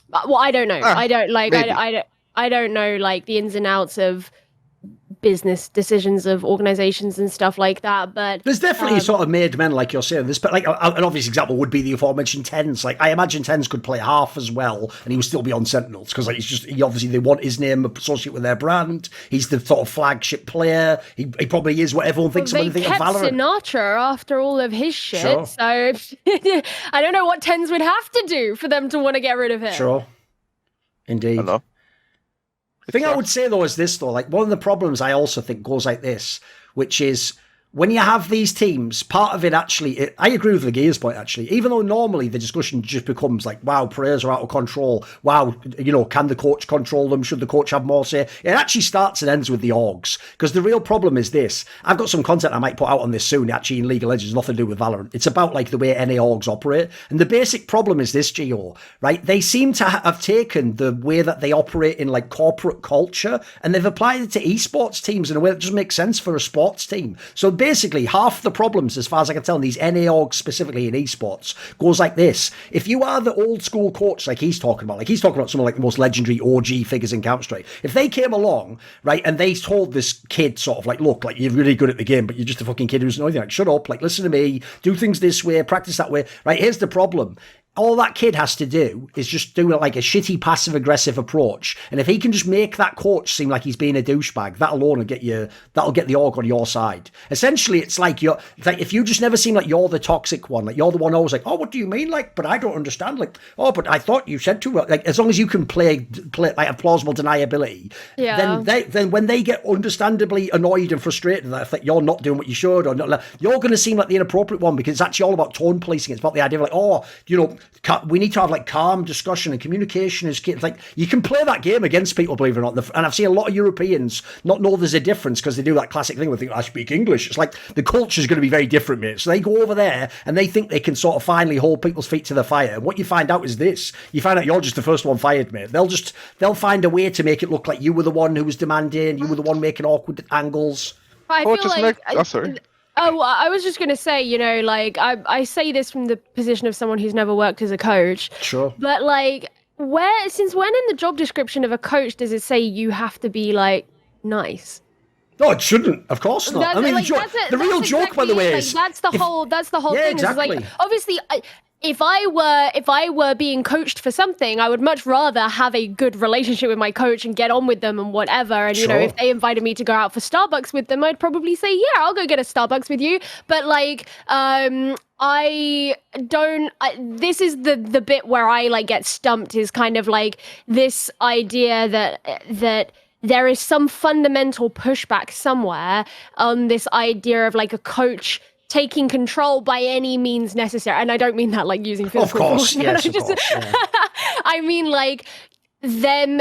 Speaker 3: Well, I don't know. I don't like.
Speaker 4: Maybe.
Speaker 3: I don't know like the ins and outs of business decisions of organizations and stuff like that, but
Speaker 2: there's definitely sort of made men, like you're saying. But like an obvious example would be the aforementioned Tens. Like I imagine Tens could play half as well, and he would still be on Sentinels because like he obviously they want his name associated with their brand. He's the sort of flagship player. He probably is what everyone thinks of when they think of Valorant.
Speaker 3: Sinatra after all of his shit,
Speaker 2: sure.
Speaker 3: So I don't know what Tens would have to do for them to want to get rid of him.
Speaker 2: Sure, indeed.
Speaker 4: Hello.
Speaker 2: The thing I would say, though, is this, though. Like, one of the problems I also think goes like this, which is when you have these teams, part of it actually, I agree with LEGIJA's point, actually. Even though normally the discussion just becomes like, wow, players are out of control. Wow, can the coach control them? Should the coach have more say? It actually starts and ends with the orgs. Because the real problem is this. I've got some content I might put out on this soon, actually, in League of Legends, nothing to do with Valorant. It's about, like, the way NA orgs operate. And the basic problem is this, Gio, right? They seem to have taken the way that they operate in, like, corporate culture, and they've applied it to esports teams in a way that doesn't make sense for a sports team. So basically, half the problems, as far as I can tell, in these NA orgs, specifically in esports, goes like this. If you are the old school coach, like he's talking about someone like the most legendary OG figures in Counter-Strike, if they came along, right, and they told this kid sort of like, look, like, you're really good at the game, but you're just a fucking kid who's annoying, like, shut up, like, listen to me, do things this way, practice that way, right, here's the problem. All that kid has to do is just do like a shitty passive-aggressive approach, and if he can just make that coach seem like he's being a douchebag, that alone will get the org on your side. Essentially, it's like if you just never seem like you're the toxic one, like you're the one always like, oh, what do you mean? Like, but I don't understand. Like, oh, but I thought you said to, like, as long as you can play like a plausible deniability, then when they get understandably annoyed and frustrated that you're not doing what you should, or not, you're going to seem like the inappropriate one, because it's actually all about tone policing. It's about the idea of like, oh, you know, we need to have like calm discussion, and communication is key. Like, you can play that game against people, believe it or not. And I've seen a lot of Europeans not know there's a difference, because they do that classic thing where they think, I speak English. It's like the culture is going to be very different, mate. So they go over there and they think they can sort of finally hold people's feet to the fire. And what you find out is this: you find out you're just the first one fired, mate. They'll find a way to make it look like you were the one who was demanding, you were the one making awkward angles.
Speaker 3: I feel like,
Speaker 4: sorry.
Speaker 3: Oh, I was just going to say, you know, like, I say this from the position of someone who's never worked as a coach.
Speaker 2: Sure.
Speaker 3: But, like, since when in the job description of a coach does it say you have to be, like, nice?
Speaker 2: No, it shouldn't. Of course not. I mean, like, the real joke, by the way, is...
Speaker 3: That's the whole thing.
Speaker 2: Exactly.
Speaker 3: Is like, obviously... If I were being coached for something, I would much rather have a good relationship with my coach and get on with them and whatever. And, you know, if they invited me to go out for Starbucks with them, I'd probably say, yeah, I'll go get a Starbucks with you. But, like, this is the bit where I, like, get stumped, is kind of like this idea that there is some fundamental pushback somewhere on this idea of, like, a coach taking control by any means necessary. And I don't mean that like using physical
Speaker 2: force. Of course,
Speaker 3: yeah. I mean, like, them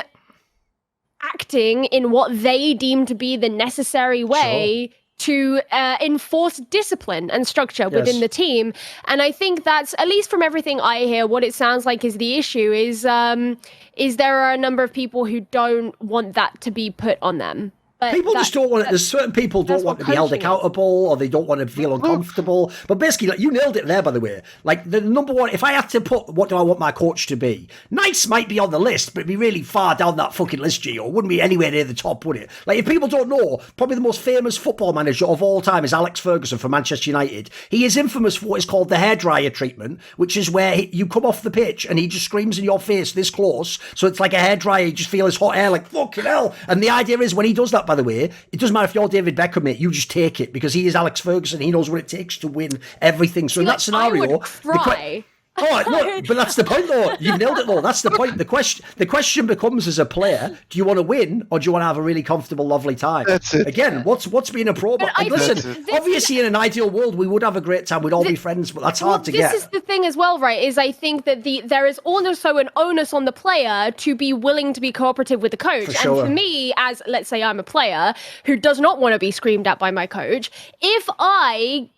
Speaker 3: acting in what they deem to be the necessary way to enforce discipline and structure within the team. And I think that's, at least from everything I hear, what it sounds like is the issue is there are a number of people who don't want that to be put on them. But
Speaker 2: people just don't want it. There's certain people don't want to be held accountable, or they don't want to feel uncomfortable. But basically, like, you nailed it there, by the way. Like, the number one, if I had to put, what do I want my coach to be? Nice might be on the list, but it'd be really far down that fucking list, Gio. It wouldn't be anywhere near the top, would it? Like, if people don't know, probably the most famous football manager of all time is Alex Ferguson for Manchester United. He is infamous for what is called the hairdryer treatment, which is where you come off the pitch and he just screams in your face this close. So it's like a hairdryer. You just feel his hot air, like, fucking hell. And the idea is, when he does that, by the way, it doesn't matter if you're David Beckham, mate, you just take it, because he is Alex Ferguson. He knows what it takes to win everything. So in that scenario,
Speaker 3: I would cry.
Speaker 2: No, but that's the point, though. You've nailed it, though. That's the point. The question becomes, as a player, do you want to win, or do you want to have a really comfortable, lovely time?
Speaker 4: That's it.
Speaker 2: Again, what's being a pro? Like, listen, obviously, in an ideal world, we would have a great time. We'd all be friends, but that's hard to get.
Speaker 3: This is the thing as well, right? Is I think that there is also an onus on the player to be willing to be cooperative with the coach.
Speaker 2: For sure.
Speaker 3: And for me, as, let's say, I'm a player who does not want to be screamed at by my coach, if I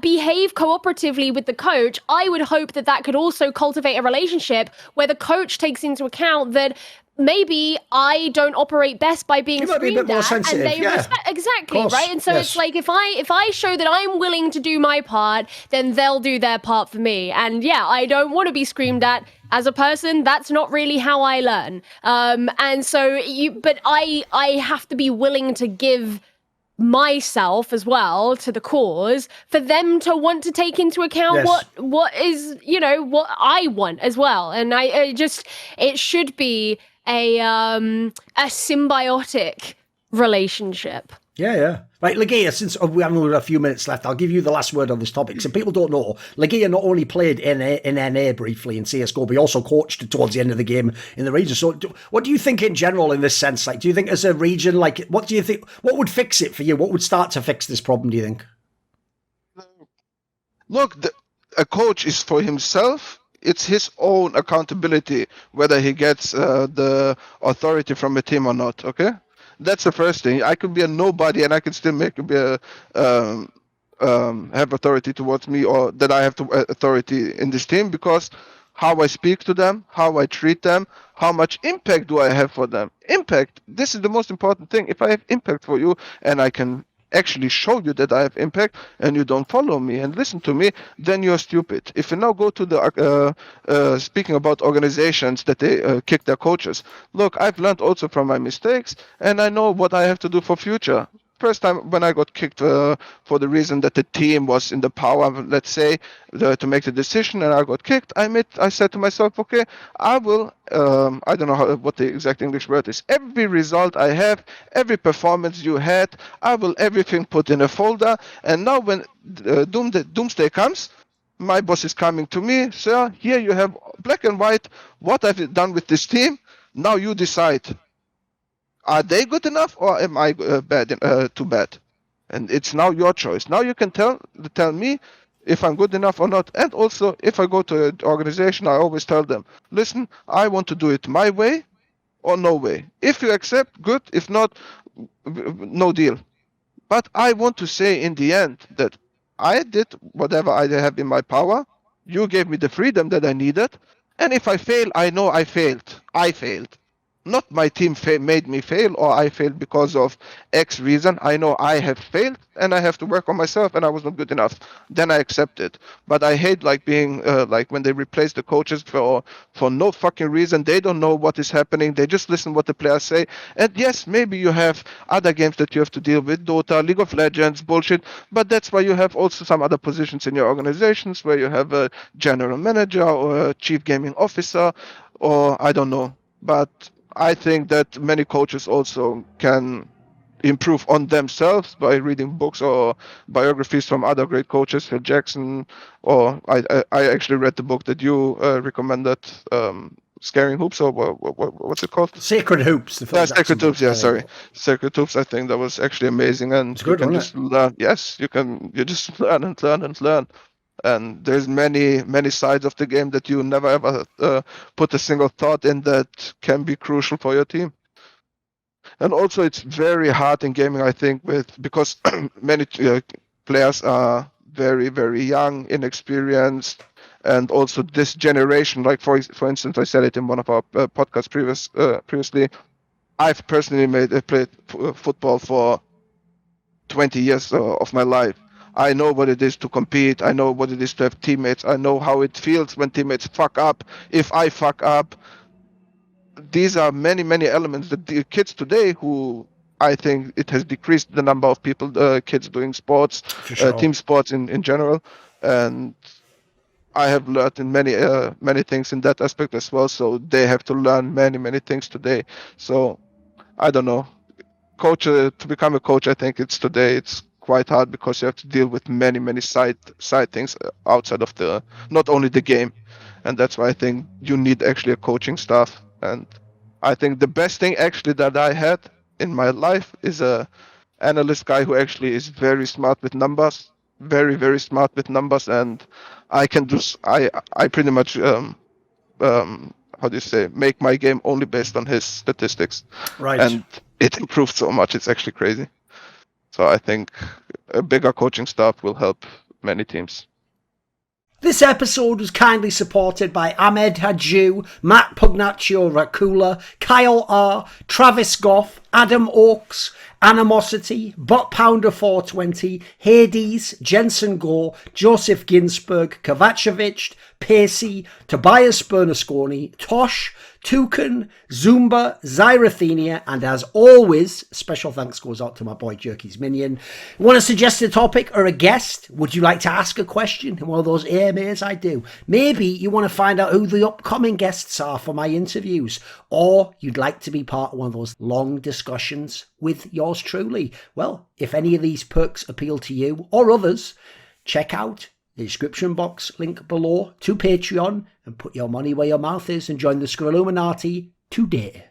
Speaker 3: behave cooperatively with the coach, I would hope that could also cultivate a relationship where the coach takes into account that maybe I don't operate best by being screamed at, and they respect exactly, right? And so it's like, if I show that I'm willing to do my part, then they'll do their part for me. And yeah, I don't want to be screamed at as a person. That's not really how I learn. And so but I have to be willing to give myself as well to the cause for them to want to take into account what is, you know, what I want as well. And I just, it should be a symbiotic relationship.
Speaker 2: Yeah. Right, LEGIJA, since we have only a few minutes left, I'll give you the last word on this topic. So people don't know, LEGIJA not only played in NA briefly in CSGO, but he also coached towards the end of the game in the region. So what do you think in general in this sense? Like, do you think as a region, like, what do you think, what would fix it for you? What would start to fix this problem, do you think?
Speaker 4: Look, a coach is for himself. It's his own accountability, whether he gets the authority from a team or not, okay? That's the first thing. I could be a nobody and I can still have authority towards me, or that I have authority in this team, because how I speak to them, how I treat them, how much impact do I have for them. Impact, this is the most important thing. If I have impact for you and I can actually show you that I have impact and you don't follow me and listen to me, then you're stupid. If you now go to the speaking about organizations that they kick their coaches, look, I've learned also from my mistakes and I know what I have to do for future. First time when I got kicked for the reason that the team was in the power, let's say, to make the decision, and I got kicked, I said to myself, okay, I will, I don't know what the exact English word is, every result I have, every performance you had, I will everything put in a folder, and now when doomsday comes, my boss is coming to me, sir, here you have black and white, what I've done with this team, now you decide. Are they good enough or am I too bad? And it's now your choice. Now you can tell me if I'm good enough or not. And also, if I go to an organization, I always tell them, listen, I want to do it my way or no way. If you accept, good. If not, no deal. But I want to say in the end that I did whatever I have in my power. You gave me the freedom that I needed. And if I fail, I know I failed. I failed. Not my team made me fail or I failed because of X reason. I know I have failed and I have to work on myself and I was not good enough. Then I accept it. But I hate like being like when they replace the coaches for no fucking reason. They don't know what is happening. They just listen what the players say. And yes, maybe you have other games that you have to deal with, Dota, League of Legends, bullshit. But that's why you have also some other positions in your organizations where you have a general manager or a chief gaming officer or I don't know. But I think that many coaches also can improve on themselves by reading books or biographies from other great coaches, Phil Jackson, or I actually read the book that you recommended, Scaring Hoops, or what's it called?
Speaker 2: Sacred Hoops.
Speaker 4: Sacred Hoops, yeah, sorry. Sacred Hoops, I think that was actually amazing. And
Speaker 2: it's good,
Speaker 4: you can just learn. Yes, you just learn and learn and learn. And there's many sides of the game that you never ever put a single thought in that can be crucial for your team. And also it's very hard in gaming, I think, because many players are very, very young, inexperienced, and also this generation, like for instance, I said it in one of our podcasts previously, I've personally played football for 20 years of my life. I know what it is to compete. I know what it is to have teammates. I know how it feels when teammates fuck up. If I fuck up, these are many, many elements that the kids today who I think it has decreased the number of people, kids doing sports, sure. Team sports in general. And I have learned in many things in that aspect as well. So they have to learn many, many things today. So I don't know. To become a coach, I think it's quite hard because you have to deal with many side things outside of not only the game. And that's why I think you need actually a coaching staff. And I think the best thing actually that I had in my life is a analyst guy who actually is very smart with numbers, very, very smart with numbers. And I can I pretty much, make my game only based on his statistics.
Speaker 2: Right.
Speaker 4: And it improved so much. It's actually crazy. So I think a bigger coaching staff will help many teams.
Speaker 2: This episode was kindly supported by Ahmed Hadjou, Matt Pugnatio, Rajcula, Kyle R, Travis Goff, Adam Ochs, Animosity, Bot Pounder 420, Hades, Jensen Goh, Joseph Ginsburg, Kovacevicd, Pacy, Tobias Bernasconi, Tosh, Thooorin, Zoomba, Zyrathenia, and as always, special thanks goes out to my boy Jerky's Minion. Want to suggest a topic or a guest? Would you like to ask a question in one of those AMAs I do? Maybe you want to find out who the upcoming guests are for my interviews, or you'd like to be part of one of those long discussions with yours truly. Well, if any of these perks appeal to you or others, check out the description box link below to Patreon and put your money where your mouth is and join the Scrolluminati today.